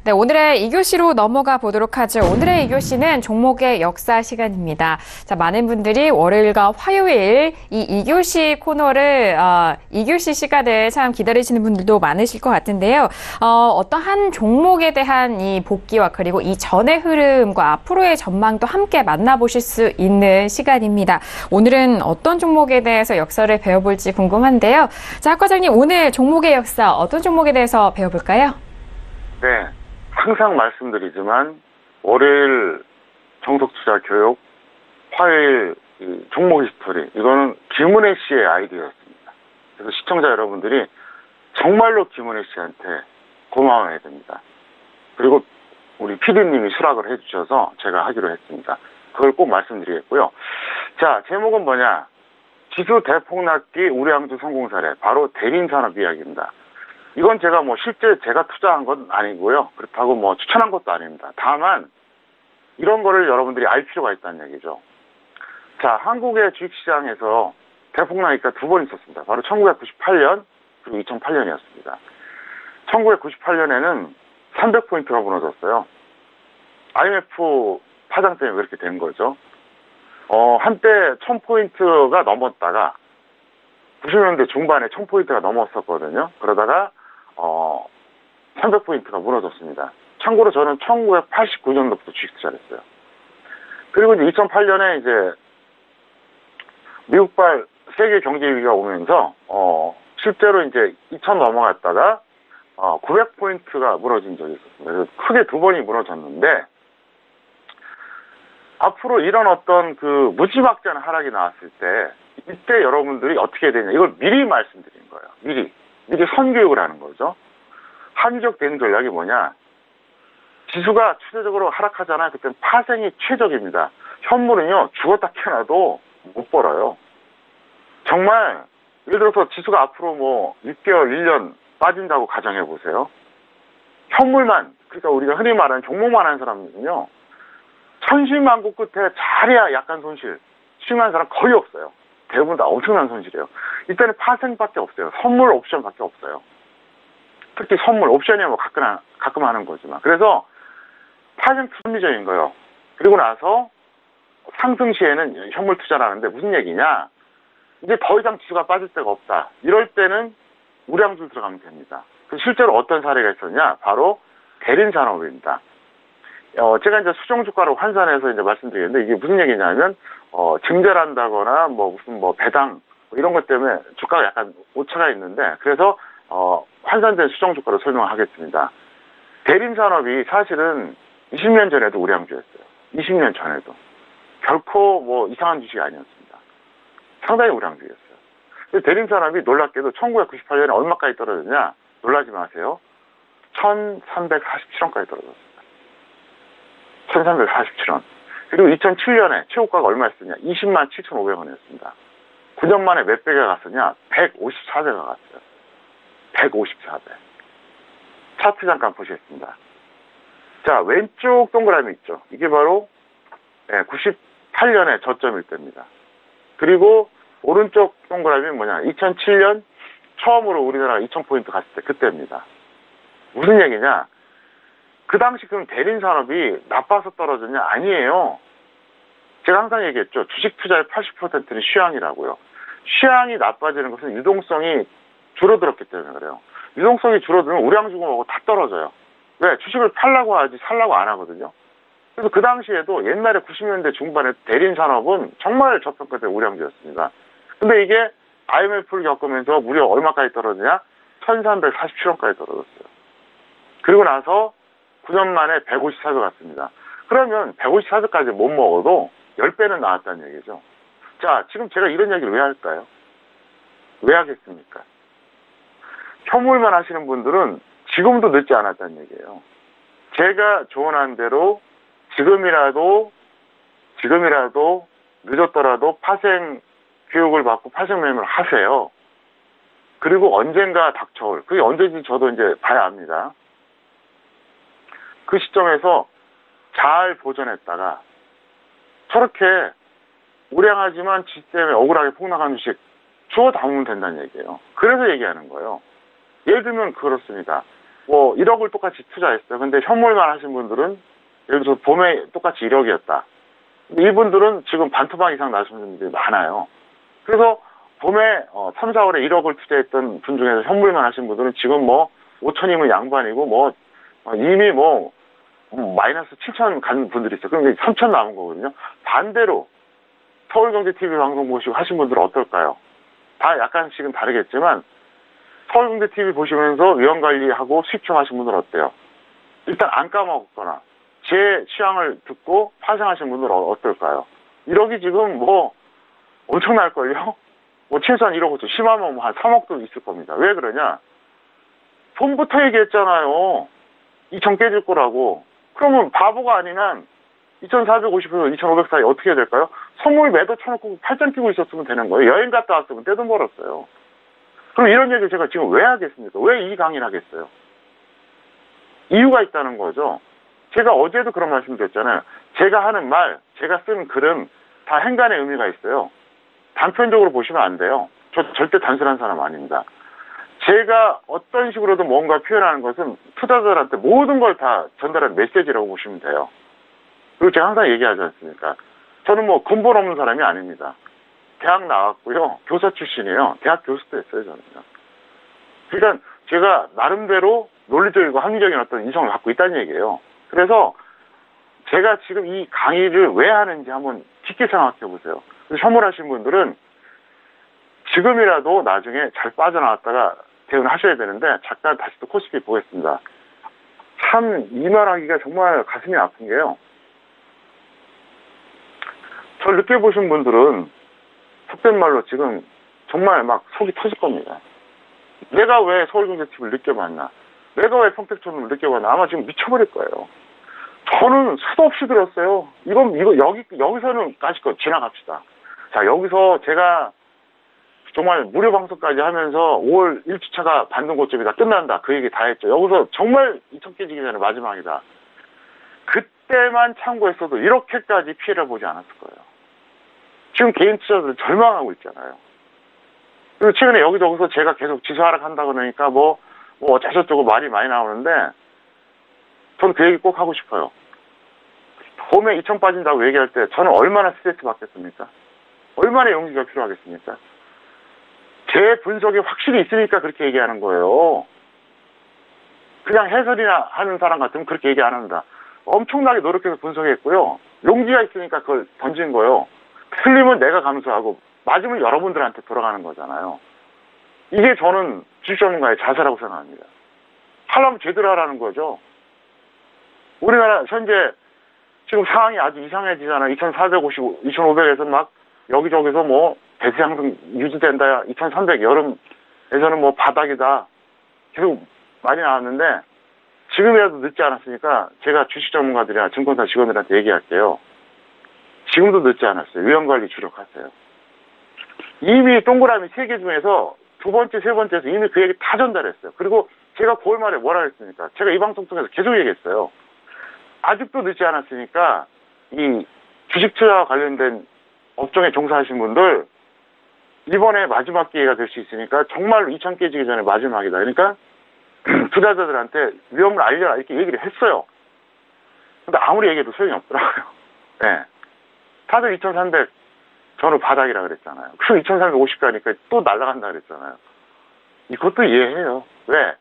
네, 오늘의 2교시로 넘어가 보도록 하죠. 오늘의 2교시는 종목의 역사 시간입니다. 자, 많은 분들이 월요일과 화요일 이 2교시 코너를, 2교시 시간을 참 기다리시는 분들도 많으실 것 같은데요. 어떤 한 종목에 대한 이 복귀와 그리고 이 전의 흐름과 앞으로의 전망도 함께 만나보실 수 있는 시간입니다. 오늘은 어떤 종목에 대해서 역사를 배워볼지 궁금한데요. 자, 학 과장님, 오늘 종목의 역사 어떤 종목에 대해서 배워볼까요? 네. 항상 말씀드리지만 월요일 정석투자 교육, 화요일 종목 히스토리 이거는 김은혜 씨의 아이디어였습니다. 그래서 시청자 여러분들이 정말로 김은혜 씨한테 고마워해야 됩니다. 그리고 우리 PD님이 수락을 해주셔서 제가 하기로 했습니다. 그걸 꼭 말씀드리겠고요. 자, 제목은 뭐냐? 지수 대폭락기 우량주 성공 사례, 바로 대림산업 이야기입니다. 이건 제가 실제 제가 투자한 건 아니고요. 그렇다고 추천한 것도 아닙니다. 다만 이런 거를 여러분들이 알 필요가 있다는 얘기죠. 자, 한국의 주식시장에서 대폭 나니까 두 번 있었습니다. 바로 1998년 그리고 2008년이었습니다. 1998년에는 300포인트가 무너졌어요. IMF 파장 때문에 그렇게 된 거죠. 한때 1000포인트가 넘었다가 90년대 중반에 1000포인트가 넘었었거든요. 그러다가 300포인트가 무너졌습니다. 참고로 저는 1989년도부터 주식 투자를 했어요. 그리고 이제 2008년에 이제 미국발 세계 경제 위기가 오면서 실제로 이제 2000 넘어갔다가 900포인트가 무너진 적이 있었습니다. 그래서 크게 두 번이 무너졌는데 앞으로 이런 어떤 그 무지막지한 하락이 나왔을 때 이때 여러분들이 어떻게 해야 되냐 이걸 미리 말씀드린 거예요. 미리 선교육을 하는 거죠. 한적 대응 전략이 뭐냐? 지수가 추세적으로 하락하잖아요. 그때는 파생이 최적입니다. 현물은요 죽었다 깨어나도 못 벌어요. 정말 예를 들어서 지수가 앞으로 뭐 6개월, 1년 빠진다고 가정해 보세요. 현물만, 그러니까 우리가 흔히 말하는 종목만 하는 사람은요 천신만고 끝에 잘해야 약간 손실, 수익하는 사람 거의 없어요. 대부분 다 엄청난 손실이에요. 이때는 파생밖에 없어요. 선물 옵션밖에 없어요. 특히 선물 옵션이야 뭐 가끔 하는 거지만. 그래서 파생 합리적인 거예요. 그리고 나서 상승 시에는 현물 투자를 하는데 무슨 얘기냐? 이제 더 이상 지수가 빠질 데가 없다. 이럴 때는 우량주 들어가면 됩니다. 실제로 어떤 사례가 있었냐? 바로 대림산업입니다. 제가 이제 수정주가로 환산해서 이제 말씀드리는데 이게 무슨 얘기냐면, 증대를 한다거나 무슨 배당, 이런 것 때문에 주가가 약간 오차가 있는데, 그래서, 환산된 수정주가로 설명을 하겠습니다. 대림산업이 사실은 20년 전에도 우량주였어요. 20년 전에도. 결코 이상한 주식이 아니었습니다. 상당히 우량주였어요. 대림산업이 놀랍게도 1998년에 얼마까지 떨어졌냐? 놀라지 마세요. 1347원까지 떨어졌습니다. 1347원. 그리고 2007년에 최고가가 얼마였었냐? 20만 7,500원이었습니다. 9년 만에 몇 배가 갔었냐? 154배가 갔어요. 154배. 차트 잠깐 보시겠습니다. 자, 왼쪽 동그라미 있죠? 이게 바로 98년에 저점일 때입니다. 그리고 오른쪽 동그라미는 뭐냐? 2007년 처음으로 우리나라가 2000포인트 갔을 때 그때입니다. 무슨 얘기냐? 그 당시 그럼 대림산업이 나빠서 떨어졌냐? 아니에요. 제가 항상 얘기했죠. 주식 투자의 80%는 시황이라고요. 시황이 나빠지는 것은 유동성이 줄어들었기 때문에 그래요. 유동성이 줄어들면 우량주공하고 다 떨어져요. 왜? 주식을 팔라고 하지 살라고 안 하거든요. 그래서 그 당시에도 옛날에 90년대 중반에 대림산업은 정말 저평가된 우량주였습니다. 근데 이게 IMF를 겪으면서 무려 얼마까지 떨어지냐? 1347원까지 떨어졌어요. 그리고 나서 9년 만에 154배 갔습니다. 그러면 154배까지 못 먹어도 10배는 나왔다는 얘기죠. 자, 지금 제가 이런 얘기를 왜 할까요? 왜 하겠습니까? 현물만 하시는 분들은 지금도 늦지 않았다는 얘기예요. 제가 조언한 대로 지금이라도 늦었더라도 파생 교육을 받고 파생 매매를 하세요. 그리고 언젠가 닥쳐올, 그게 언제인지 저도 이제 봐야 합니다. 그 시점에서 잘 보존했다가 저렇게 우량하지만 지수 때문에 억울하게 폭락한 주식 주워 담으면 된다는 얘기예요. 그래서 얘기하는 거예요. 예를 들면 그렇습니다. 1억을 똑같이 투자했어요. 근데 현물만 하신 분들은 예를 들어서 봄에 똑같이 1억이었다. 이분들은 지금 반토막 이상 나시는 분들이 많아요. 그래서 봄에 3, 4월에 1억을 투자했던 분 중에서 현물만 하신 분들은 지금 5천이면 양반이고 이미 마이너스 7천 간 분들이 있어요. 그럼 이제 3천 남은 거거든요. 반대로 서울경제TV 방송 보시고 하신 분들은 어떨까요? 다 약간씩은 다르겠지만 서울경제TV 보시면서 위험관리하고 수익청 하신 분들은 어때요? 일단 안 까먹었거나 제 취향을 듣고 파생하신 분들은 어떨까요? 1억이 지금 엄청날걸요? 최소한 1억 5천, 심하면 한 3억도 있을 겁니다. 왜 그러냐? 봄부터 얘기했잖아요. 2천 깨질 거라고. 그러면 바보가 아닌 한 2,450에서 2,500 사이 어떻게 해야 될까요? 선물 매도 쳐놓고 팔짱 끼고 있었으면 되는 거예요. 여행 갔다 왔으면 떼돈 벌었어요. 그럼 이런 얘기를 제가 지금 왜 하겠습니까? 왜 이 강의를 하겠어요? 이유가 있다는 거죠. 제가 어제도 그런 말씀 드렸잖아요. 제가 하는 말, 제가 쓴 글은 다 행간의 의미가 있어요. 단편적으로 보시면 안 돼요. 저 절대 단순한 사람 아닙니다. 제가 어떤 식으로도 뭔가 표현하는 것은 투자자들한테 모든 걸 다 전달하는 메시지라고 보시면 돼요. 그리고 제가 항상 얘기하지 않습니까? 저는 뭐 근본 없는 사람이 아닙니다. 대학 나왔고요. 교사 출신이에요. 대학 교수도 했어요, 저는요. 그러니까 제가 나름대로 논리적이고 합리적인 어떤 이성을 갖고 있다는 얘기예요. 그래서 제가 지금 이 강의를 왜 하는지 한번 깊게 생각해 보세요. 현물하신 분들은 지금이라도 나중에 잘 빠져나왔다가 대응을 하셔야 되는데, 잠깐 다시 또 코스피 보겠습니다. 참 이 말하기가 정말 가슴이 아픈 게요. 저를 늦게 보신 분들은 속된 말로 지금 정말 막 속이 터질 겁니다. 내가 왜 서울경제TV를 늦게 봤나? 내가 왜 평택촌을 늦게 봤나? 아마 지금 미쳐버릴 거예요. 저는 수도 없이 들었어요. 여기서는 까짓 지나갑시다. 자, 여기서 제가 정말 무료 방송까지 하면서 5월 1주차가 반등 고점이다. 끝난다. 그 얘기 다 했죠. 여기서 정말 2천 깨지기 전에 마지막이다. 그때만 참고했어도 이렇게까지 피해를 보지 않았을 거예요. 지금 개인 투자들은 절망하고 있잖아요. 그리고 최근에 여기저기서 제가 계속 지수 하락한다 그러니까 뭐 어쩌고저쩌고 말이 많이 나오는데, 저는 그 얘기 꼭 하고 싶어요. 봄에 2천 빠진다고 얘기할 때 저는 얼마나 스트레스 받겠습니까? 얼마나 용기가 필요하겠습니까? 제 분석이 확실히 있으니까 그렇게 얘기하는 거예요. 그냥 해설이나 하는 사람 같으면 그렇게 얘기 안 합니다. 엄청나게 노력해서 분석했고요. 용기가 있으니까 그걸 던진 거예요. 틀리면 내가 감수하고 맞으면 여러분들한테 돌아가는 거잖아요. 이게 저는 주식 전문가의 자세라고 생각합니다. 하려면 제대로 하라는 거죠. 우리나라 현재 지금 상황이 아주 이상해지잖아요. 2450, 2500에서 막 여기저기서 뭐 대세 상승 유지된다. 2300 여름에서는 뭐 바닥이다. 계속 많이 나왔는데, 지금이라도 늦지 않았으니까 제가 주식 전문가들이나 증권사 직원들한테 얘기할게요. 지금도 늦지 않았어요. 위험관리 주력하세요. 이미 동그라미 3개 중에서 두 번째, 세 번째에서 이미 그 얘기 다 전달했어요. 그리고 제가 9월 말에 뭐라 했습니까? 제가 이 방송 통해서 계속 얘기했어요. 아직도 늦지 않았으니까 이 주식 투자와 관련된 업종에 종사하신 분들, 이번에 마지막 기회가 될 수 있으니까 정말로 2천 깨지기 전에 마지막이다. 그러니까 투자자들한테 위험을 알려라 이렇게 얘기를 했어요. 근데 아무리 얘기해도 소용이 없더라고요. 네. 다들 2300 저는 바닥이라 그랬잖아요. 그래서 2350 가니까 또 날아간다 그랬잖아요. 이것도 이해해요. 왜?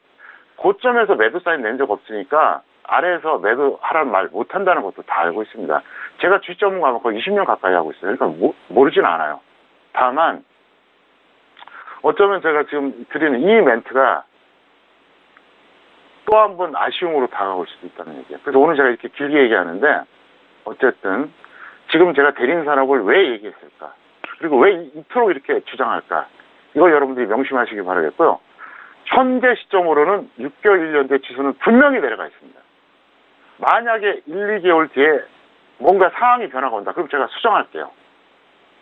고점에서 매도 사인 낸 적 없으니까 아래에서 매도하라는 말 못한다는 것도 다 알고 있습니다. 제가 주식 전문가면 거의 20년 가까이 하고 있어요. 그러니까 모르진 않아요. 다만 어쩌면 제가 지금 드리는 이 멘트가 또 한 번 아쉬움으로 다가올 수도 있다는 얘기예요. 그래서 오늘 제가 이렇게 길게 얘기하는데, 어쨌든 지금 제가 대림산업을 왜 얘기했을까? 그리고 왜 이토록 이렇게 주장할까? 이걸 여러분들이 명심하시기 바라겠고요. 현재 시점으로는 6개월, 1년 뒤에 지수는 분명히 내려가 있습니다. 만약에 1, 2개월 뒤에 뭔가 상황이 변화가 온다. 그럼 제가 수정할게요.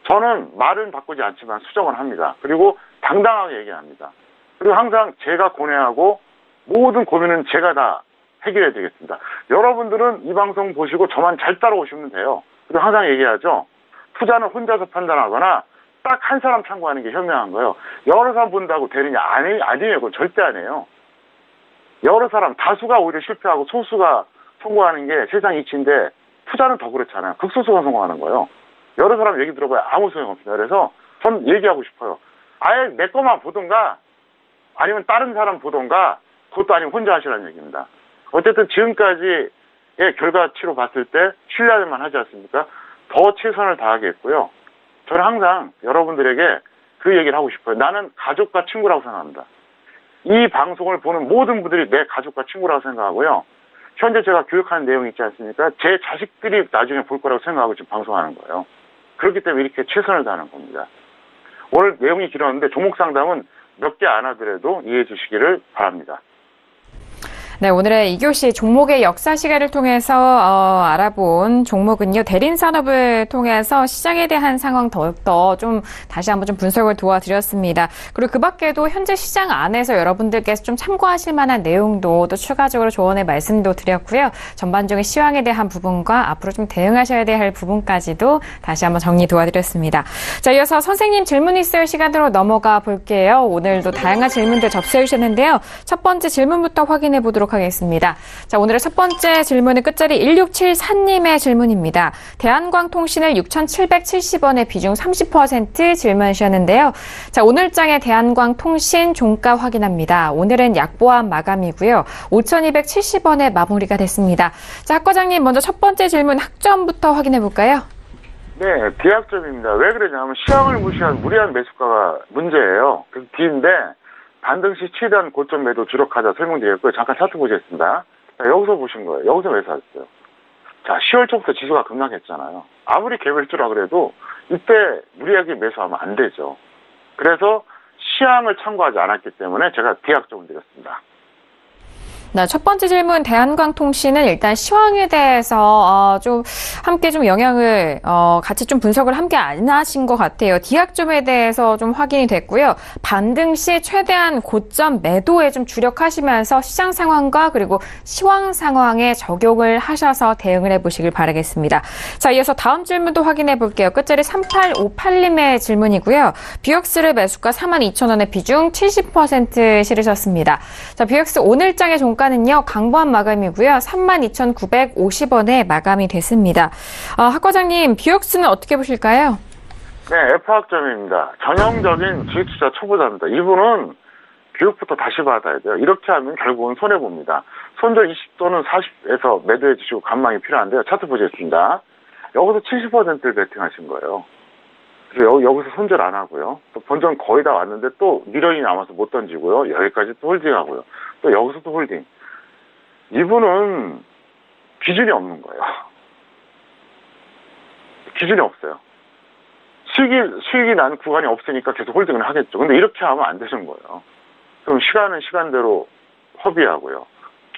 저는 말은 바꾸지 않지만 수정을 합니다. 그리고 당당하게 얘기합니다. 그리고 항상 제가 고뇌하고 모든 고민은 제가 다 해결해 드리겠습니다. 여러분들은 이 방송 보시고 저만 잘 따라오시면 돼요. 그리고 항상 얘기하죠. 투자는 혼자서 판단하거나 딱 한 사람 참고하는 게 현명한 거예요. 여러 사람 본다고 되느냐? 아니에요. 그건 절대 아니에요. 여러 사람, 다수가 오히려 실패하고 소수가 성공하는 게 세상 이치인데, 투자는 더 그렇잖아요. 극소수가 성공하는 거예요. 여러 사람 얘기 들어봐야 아무 소용없습니다. 그래서 전 얘기하고 싶어요. 아예 내 것만 보던가 아니면 다른 사람 보던가, 그것도 아니면 혼자 하시라는 얘기입니다. 어쨌든 지금까지의 결과치로 봤을 때 신뢰할만 하지 않습니까? 더 최선을 다하겠고요. 저는 항상 여러분들에게 그 얘기를 하고 싶어요. 나는 가족과 친구라고 생각합니다. 이 방송을 보는 모든 분들이 내 가족과 친구라고 생각하고요. 현재 제가 교육하는 내용이 있지 않습니까? 제 자식들이 나중에 볼 거라고 생각하고 지금 방송하는 거예요. 그렇기 때문에 이렇게 최선을 다하는 겁니다. 오늘 내용이 길었는데 종목 상담은 몇 개 안 하더라도 이해해 주시기를 바랍니다. 네, 오늘의 2교시 종목의 역사 시간을 통해서 알아본 종목은요, 대림산업을 통해서 시장에 대한 상황 더욱더 좀 다시 한번 좀 분석을 도와드렸습니다. 그리고 그 밖에도 현재 시장 안에서 여러분들께서 좀 참고하실 만한 내용도 또 추가적으로 조언의 말씀도 드렸고요. 전반적인 시황에 대한 부분과 앞으로 좀 대응하셔야 될 부분까지도 다시 한번 정리 도와드렸습니다. 자, 이어서 선생님 질문 있을 시간으로 넘어가 볼게요. 오늘도 다양한 질문들 접수해 주셨는데요. 첫 번째 질문부터 확인해 보도록 하겠습니다. 자, 오늘의 첫 번째 질문은 끝자리 1674님의 질문입니다. 대한광통신을 6,770원에 비중 30% 질문 주셨는데요. 자, 오늘장의 대한광통신 종가 확인합니다. 오늘은 약보합 마감이고요. 5,270원에 마무리가 됐습니다. 자, 학 과장님 먼저 첫 번째 질문 학점부터 확인해 볼까요? 네, D학점입니다. 왜 그러냐면 시황을 무시한 무리한 매수가가 문제예요. 그래서 D인데 반등 시 최대한 고점 매도 주력하자 설명드렸고요. 잠깐 차트 보시겠습니다. 자, 여기서 보신 거예요. 여기서 매수하셨어요. 자, 10월 초부터 지수가 급락했잖아요. 아무리 개별주라 그래도 이때 무리하게 매수하면 안 되죠. 그래서 시황을 참고하지 않았기 때문에 제가 D학점을 드렸습니다. 네, 첫 번째 질문, 대한광통신은 일단 시황에 대해서 좀 함께 좀 영향을 같이 좀 분석을 함께 안 하신 것 같아요. D학점에 대해서 좀 확인이 됐고요. 반등 시 최대한 고점 매도에 좀 주력하시면서 시장 상황과 그리고 시황 상황에 적용을 하셔서 대응을 해보시길 바라겠습니다. 자, 이어서 다음 질문도 확인해 볼게요. 끝자리 3858님의 질문이고요. 뷰역스를 매수가 42,000원에 비중 70% 실으셨습니다. 자, 뷰역스 오늘장의 종가는요, 강보합 마감이고요. 32,950원에 마감이 됐습니다. 학 과장님, 뷰역스는 어떻게 보실까요? 네, F학점입니다. 전형적인 주식투자 초보자입니다. 이분은 교육부터 다시 받아야 돼요. 이렇게 하면 결국은 손해봅니다. 손절 20 또는 40에서 매도해 주시고 관망이 필요한데요. 차트 보시겠습니다. 여기서 70%를 베팅하신 거예요. 그래서 여기서 손절 안 하고요. 또 본전 거의 다 왔는데 또 미련이 남아서 못 던지고요. 여기까지 또 홀딩하고요. 또 여기서 또 홀딩. 이분은 기준이 없는 거예요. 기준이 없어요. 수익이 나는 구간이 없으니까 계속 홀딩을 하겠죠. 근데 이렇게 하면 안 되는 거예요. 그럼 시간은 시간대로 허비하고요.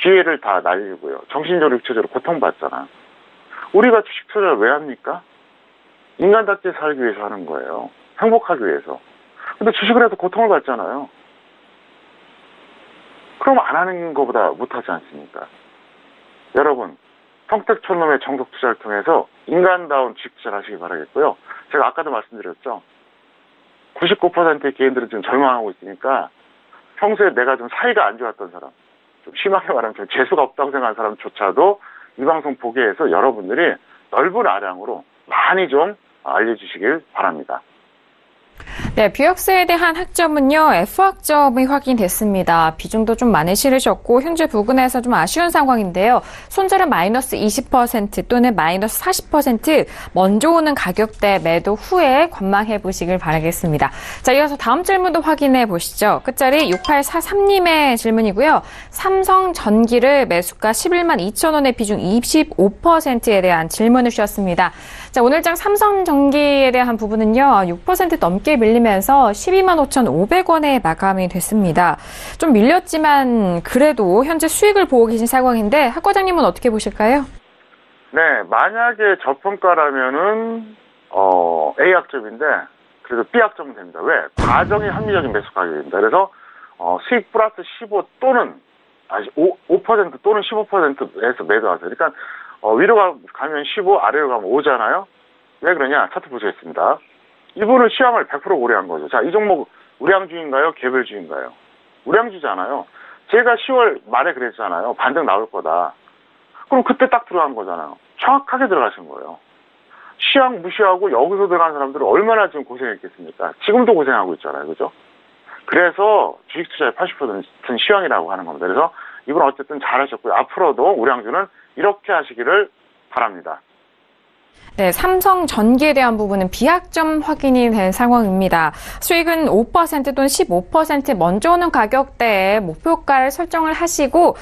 기회를 다 날리고요. 정신적으로 육체적으로 고통받잖아. 우리가 주식 투자를 왜 합니까? 인간답게 살기 위해서 하는 거예요. 행복하기 위해서. 근데 주식을 해도 고통을 받잖아요. 그럼 안 하는 것보다 못하지 않습니까? 여러분, 평택촌놈의 정석 투자를 통해서 인간다운 주식 투자를 하시기 바라겠고요. 제가 아까도 말씀드렸죠. 99%의 개인들은 지금 절망하고 있으니까 평소에 내가 좀 사이가 안 좋았던 사람, 좀 심하게 말하면 좀 재수가 없다고 생각하는 사람조차도 이 방송 보게 해서 여러분들이 넓은 아량으로 많이 좀 알려주시길 바랍니다. 네, 뷰역스에 대한 학점은요, F학점이 확인됐습니다. 비중도 좀 많이 실으셨고, 현재 부근에서 좀 아쉬운 상황인데요. 손절은 마이너스 20% 또는 마이너스 40% 먼저 오는 가격대 매도 후에 관망해 보시길 바라겠습니다. 자, 이어서 다음 질문도 확인해 보시죠. 끝자리 6843님의 질문이고요. 삼성전기를 매수가 11만 2천원의 비중 25%에 대한 질문을 주셨습니다. 자, 오늘장 삼성전기에 대한 부분은요, 6% 넘게 밀리면서 12만 5,500원에 마감이 됐습니다. 좀 밀렸지만 그래도 현재 수익을 보고 계신 상황인데 학 과장님은 어떻게 보실까요? 네, 만약에 저평가라면은 A학점인데 그래도 B학점은 됩니다. 왜? 과정이 합리적인 매수 가격입니다. 그래서 수익 플러스 15 또는 5% 또는 15%에서 매도하세요. 그러니까 위로 가면 15, 아래로 가면 5잖아요. 왜 그러냐? 차트 보시겠습니다. 이분은 시황을 100% 고려한 거죠. 자, 이 종목 우량주인가요? 개별주인가요? 우량주잖아요. 제가 10월 말에 그랬잖아요. 반등 나올 거다. 그럼 그때 딱 들어간 거잖아요. 정확하게 들어가신 거예요. 시황 무시하고 여기서 들어간 사람들은 얼마나 지금 고생했겠습니까? 지금도 고생하고 있잖아요. 그죠? 그래서 주식 투자의 80%는 시황이라고 하는 겁니다. 그래서 이분 어쨌든 잘하셨고요. 앞으로도 우량주는 이렇게 하시기를 바랍니다. 네, 삼성전기에 대한 부분은 비약점 확인이 된 상황입니다. 수익은 5% 또는 15% 먼저 오는 가격대에 목표가를 설정을 하시고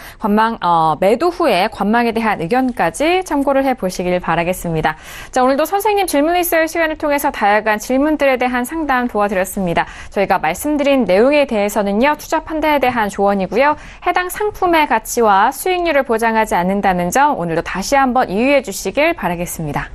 매도 후에 관망에 대한 의견까지 참고를 해보시길 바라겠습니다. 자, 오늘도 선생님 질문 있을 시간을 통해서 다양한 질문들에 대한 상담 도와드렸습니다. 저희가 말씀드린 내용에 대해서는요, 투자 판단에 대한 조언이고요. 해당 상품의 가치와 수익률을 보장하지 않는다는 점 오늘도 다시 한번 유의해 주시길 바라겠습니다.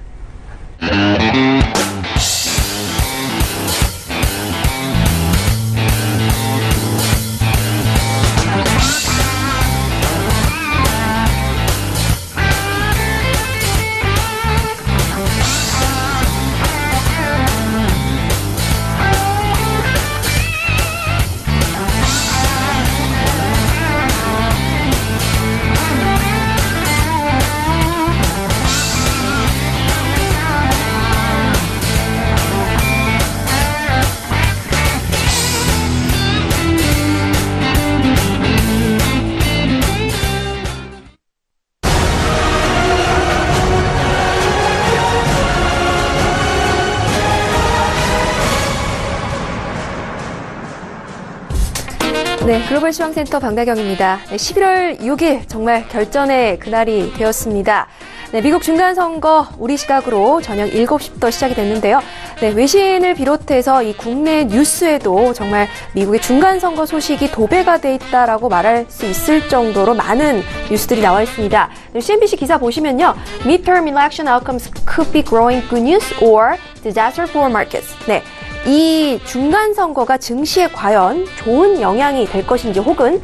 네, 글로벌 시황센터 방다경입니다. 네, 11월 6일 정말 결전의 그날이 되었습니다. 네, 미국 중간선거 우리 시각으로 저녁 7시부터 시작이 됐는데요. 네, 외신을 비롯해서 이 국내 뉴스에도 정말 미국의 중간선거 소식이 도배가 돼 있다라고 말할 수 있을 정도로 많은 뉴스들이 나와 있습니다. 네, CNBC 기사 보시면요. Midterm election outcomes could be growing good news or disaster for markets. 네. 이 중간선거가 증시에 과연 좋은 영향이 될 것인지 혹은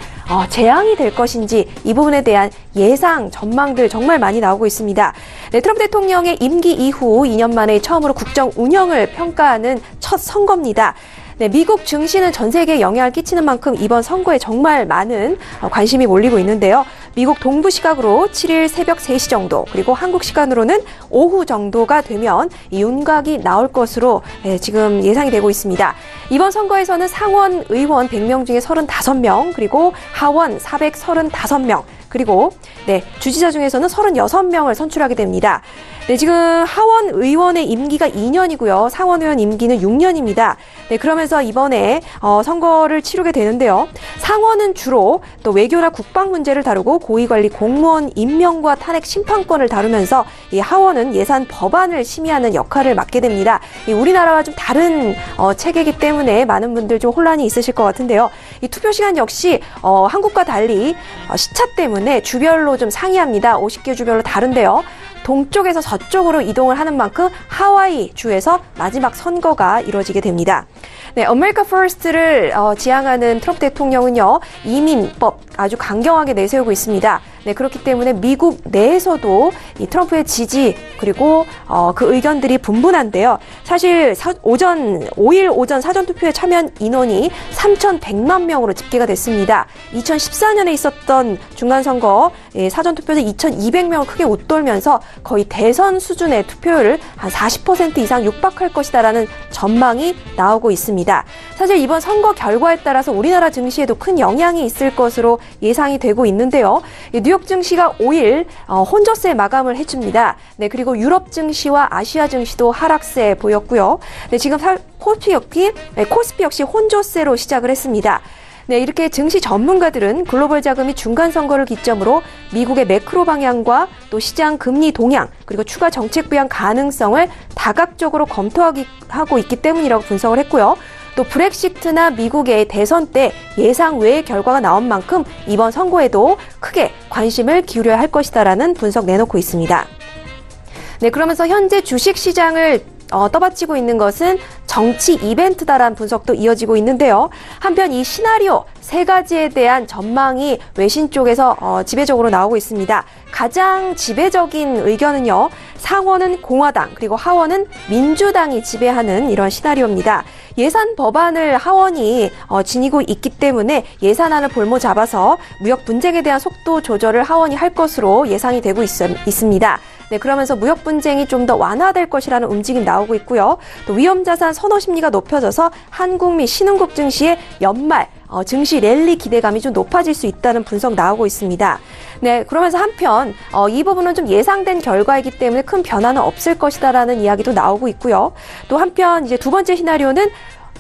재앙이 될 것인지 이 부분에 대한 예상, 전망들 정말 많이 나오고 있습니다. 네, 트럼프 대통령의 임기 이후 2년 만에 처음으로 국정 운영을 평가하는 첫 선거입니다. 네, 미국 증시는 전 세계에 영향을 끼치는 만큼 이번 선거에 정말 많은 관심이 몰리고 있는데요. 미국 동부 시각으로 7일 새벽 3시 정도, 그리고 한국 시간으로는 오후 정도가 되면 이 윤곽이 나올 것으로 지금 예상이 되고 있습니다. 이번 선거에서는 상원 의원 100명 중에 35명, 그리고 하원 435명, 그리고 주지자 중에서는 36명을 선출하게 됩니다. 네, 지금 하원 의원의 임기가 2년이고요. 상원 의원 임기는 6년입니다. 네, 그러면서 이번에 선거를 치르게 되는데요. 상원은 주로 또 외교나 국방 문제를 다루고 고위관리 공무원 임명과 탄핵 심판권을 다루면서 이 하원은 예산 법안을 심의하는 역할을 맡게 됩니다. 우리나라와 좀 다른 체계이기 때문에 많은 분들 좀 혼란이 있으실 것 같은데요. 이 투표 시간 역시 한국과 달리 시차 때문에 주별로 좀 상이합니다. 50개 주별로 다른데요. 동쪽에서 서쪽으로 이동을 하는 만큼 하와이 주에서 마지막 선거가 이루어지게 됩니다. 네, America First를 지향하는 트럼프 대통령은요, 이민법 아주 강경하게 내세우고 있습니다. 네, 그렇기 때문에 미국 내에서도 이 트럼프의 지지 그리고 그 의견들이 분분한데요. 사실 5일 오전 사전투표에 참여한 인원이 3,100만 명으로 집계가 됐습니다. 2014년에 있었던 중간선거 사전투표에서 2,200명을 크게 웃돌면서 거의 대선 수준의 투표율을 한 40% 이상 육박할 것이다라는 전망이 나오고 있습니다. 사실 이번 선거 결과에 따라서 우리나라 증시에도 큰 영향이 있을 것으로 예상이 되고 있는데요. 뉴욕 증시가 5일 혼조세 마감을 해줍니다. 네, 그리고 유럽 증시와 아시아 증시도 하락세 보였고요. 네, 지금 코스피 역시 혼조세로 시작을 했습니다. 네, 이렇게 증시 전문가들은 글로벌 자금이 중간 선거를 기점으로 미국의 매크로 방향과 또 시장 금리 동향 그리고 추가 정책 부양 가능성을 다각적으로 검토하고 있기 때문이라고 분석을 했고요. 또 브렉시트나 미국의 대선 때 예상 외의 결과가 나온 만큼 이번 선거에도 크게 관심을 기울여야 할 것이다라는 분석 내놓고 있습니다. 네, 그러면서 현재 주식시장을 떠받치고 있는 것은 정치 이벤트다라는 분석도 이어지고 있는데요. 한편 이 시나리오 세 가지에 대한 전망이 외신 쪽에서 지배적으로 나오고 있습니다. 가장 지배적인 의견은요. 상원은 공화당 그리고 하원은 민주당이 지배하는 이런 시나리오입니다. 예산 법안을 하원이 지니고 있기 때문에 예산안을 볼모 잡아서 무역 분쟁에 대한 속도 조절을 하원이 할 것으로 예상이 되고 있습니다. 네, 그러면서 무역 분쟁이 좀 더 완화될 것이라는 움직임 나오고 있고요. 또 위험자산 선호 심리가 높여져서 한국 및 신흥국 증시의 연말 증시 랠리 기대감이 좀 높아질 수 있다는 분석 나오고 있습니다. 네, 그러면서 한편 이 부분은 좀 예상된 결과이기 때문에 큰 변화는 없을 것이다라는 이야기도 나오고 있고요. 또 한편 이제 두 번째 시나리오는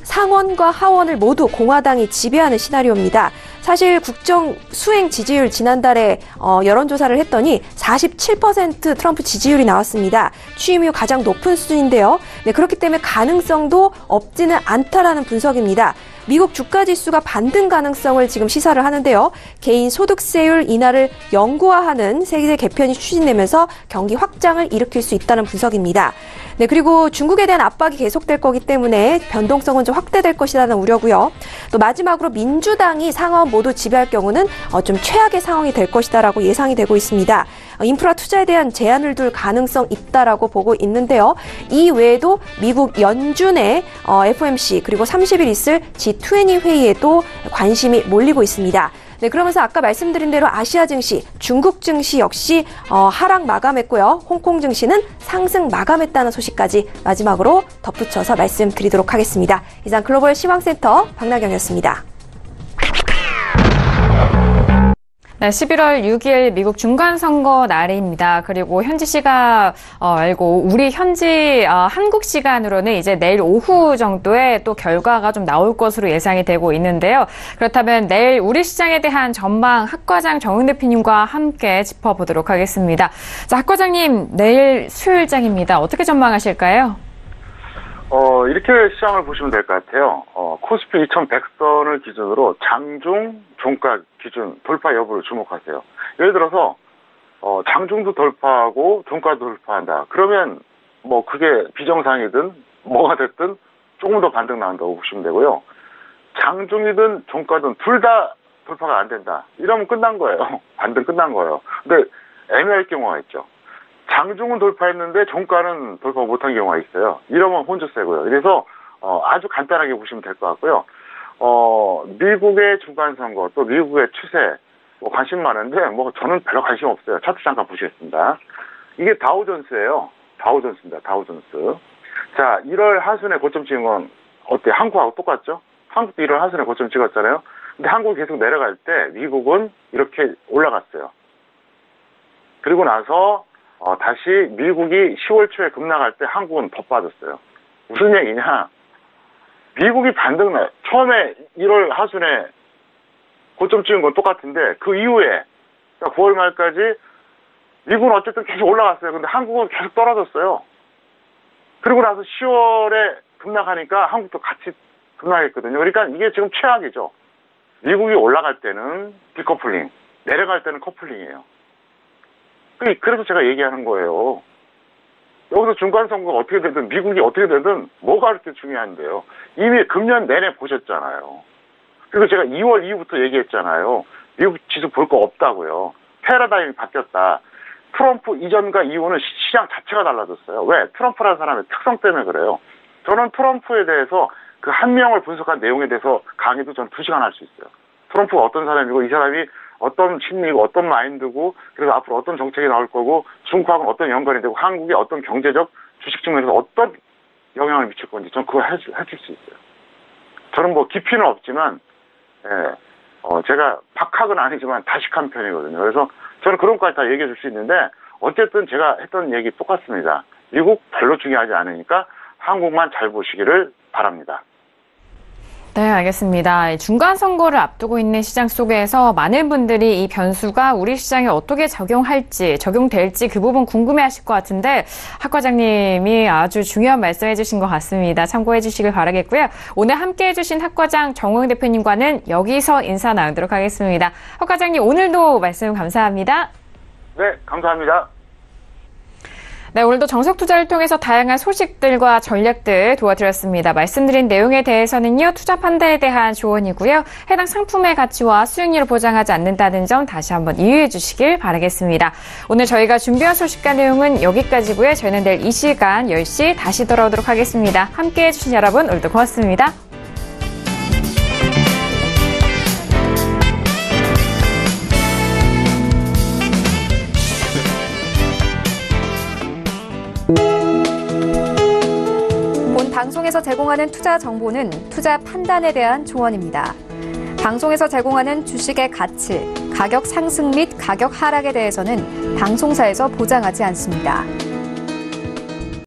상원과 하원을 모두 공화당이 지배하는 시나리오입니다. 사실 국정 수행 지지율 지난달에 여론조사를 했더니 47% 트럼프 지지율이 나왔습니다. 취임 이후 가장 높은 수준인데요. 네, 그렇기 때문에 가능성도 없지는 않다라는 분석입니다. 미국 주가지수가 반등 가능성을 지금 시사를 하는데요. 개인 소득세율 인하를 영구화하는 세계 개편이 추진되면서 경기 확장을 일으킬 수 있다는 분석입니다. 네, 그리고 중국에 대한 압박이 계속될 거기 때문에 변동성은 좀 확대될 것이라는 우려고요. 또 마지막으로 민주당이 상하원 모두 지배할 경우는 좀 최악의 상황이 될 것이다라고 예상이 되고 있습니다. 인프라 투자에 대한 제한을 둘 가능성 있다라고 보고 있는데요. 이 외에도 미국 연준의 FOMC 그리고 30일 있을 G20 회의에도 관심이 몰리고 있습니다. 네, 그러면서 아까 말씀드린 대로 아시아 증시, 중국 증시 역시 하락 마감했고요. 홍콩 증시는 상승 마감했다는 소식까지 마지막으로 덧붙여서 말씀드리도록 하겠습니다. 이상 글로벌 시황센터 박나경이었습니다. 네, 11월 6일 미국 중간선거 날입니다. 그리고 현지 시각 말고 우리 현지 한국 시간으로는 이제 내일 오후 정도에 또 결과가 좀 나올 것으로 예상이 되고 있는데요. 그렇다면 내일 우리 시장에 대한 전망 학과장 정은 대표님과 함께 짚어보도록 하겠습니다. 자, 학과장님, 내일 수요일장입니다. 어떻게 전망하실까요? 이렇게 시장을 보시면 될 것 같아요. 코스피 2100선을 기준으로 장중, 종가 기준 돌파 여부를 주목하세요. 예를 들어서 장중도 돌파하고 종가도 돌파한다. 그러면 뭐 그게 비정상이든 뭐가 됐든 조금 더 반등 나온다고 보시면 되고요. 장중이든 종가든 둘 다 돌파가 안 된다. 이러면 끝난 거예요. 반등 끝난 거예요. 근데 애매할 경우가 있죠. 장중은 돌파했는데 종가는 돌파 못한 경우가 있어요. 이러면 혼조세고요. 그래서 아주 간단하게 보시면 될 것 같고요. 미국의 중간선거 또 미국의 추세 관심 많은데 저는 별로 관심 없어요. 차트 잠깐 보시겠습니다. 이게 다우존스예요. 다우존스입니다. 다우존스. 자, 1월 하순에 고점 찍은 건 어때요? 한국하고 똑같죠? 한국도 1월 하순에 고점 찍었잖아요. 근데 한국이 계속 내려갈 때 미국은 이렇게 올라갔어요. 그리고 나서 다시 미국이 10월 초에 급락할 때 한국은 더 빠졌어요. 무슨 얘기냐? 미국이 반등 나요. 처음에 1월 하순에 고점 찍은 건 똑같은데 그 이후에 그러니까 9월 말까지 미국은 어쨌든 계속 올라갔어요. 근데 한국은 계속 떨어졌어요. 그리고 나서 10월에 급락하니까 한국도 같이 급락했거든요. 그러니까 이게 지금 최악이죠. 미국이 올라갈 때는 디커플링, 내려갈 때는 커플링이에요. 그래서 제가 얘기하는 거예요. 여기서 중간선거가 어떻게 되든 미국이 어떻게 되든 뭐가 그렇게 중요한데요. 이미 금년 내내 보셨잖아요. 그리고 제가 2월 이후부터 얘기했잖아요. 미국 지수 볼 거 없다고요. 패러다임이 바뀌었다. 트럼프 이전과 이후는 시장 자체가 달라졌어요. 왜? 트럼프라는 사람의 특성 때문에 그래요. 저는 트럼프에 대해서 그 한 명을 분석한 내용에 대해서 강의도 전 2시간 할 수 있어요. 트럼프가 어떤 사람이고 이 사람이 어떤 심리고 어떤 마인드고 그래서 앞으로 어떤 정책이 나올 거고 중국하고는 어떤 연관이 되고 한국의 어떤 경제적 주식 측면에서 어떤 영향을 미칠 건지 전 그걸 해줄 수 있어요. 저는 깊이는 없지만 제가 박학은 아니지만 다식한 편이거든요. 그래서 저는 그런 것까지 다 얘기해 줄 수 있는데 어쨌든 제가 했던 얘기 똑같습니다. 미국 별로 중요하지 않으니까 한국만 잘 보시기를 바랍니다. 네, 알겠습니다. 중간 선거를 앞두고 있는 시장 속에서 많은 분들이 이 변수가 우리 시장에 어떻게 적용될지 그 부분 궁금해하실 것 같은데 학 과장님이 아주 중요한 말씀해 주신 것 같습니다. 참고해 주시길 바라겠고요. 오늘 함께해 주신 학 과장 정호영 대표님과는 여기서 인사 나누도록 하겠습니다. 학 과장님 오늘도 말씀 감사합니다. 네, 감사합니다. 네, 오늘도 정석 투자를 통해서 다양한 소식들과 전략들 도와드렸습니다. 말씀드린 내용에 대해서는요, 투자 판단에 대한 조언이고요. 해당 상품의 가치와 수익률을 보장하지 않는다는 점 다시 한번 이해해 주시길 바라겠습니다. 오늘 저희가 준비한 소식과 내용은 여기까지고요. 저희는 내일 이 시간 10시 다시 돌아오도록 하겠습니다. 함께해 주신 여러분, 오늘도 고맙습니다. 본 방송에서 제공하는 투자 정보는 투자 판단에 대한 조언입니다. 방송에서 제공하는 주식의 가치, 가격 상승 및 가격 하락에 대해서는 방송사에서 보장하지 않습니다.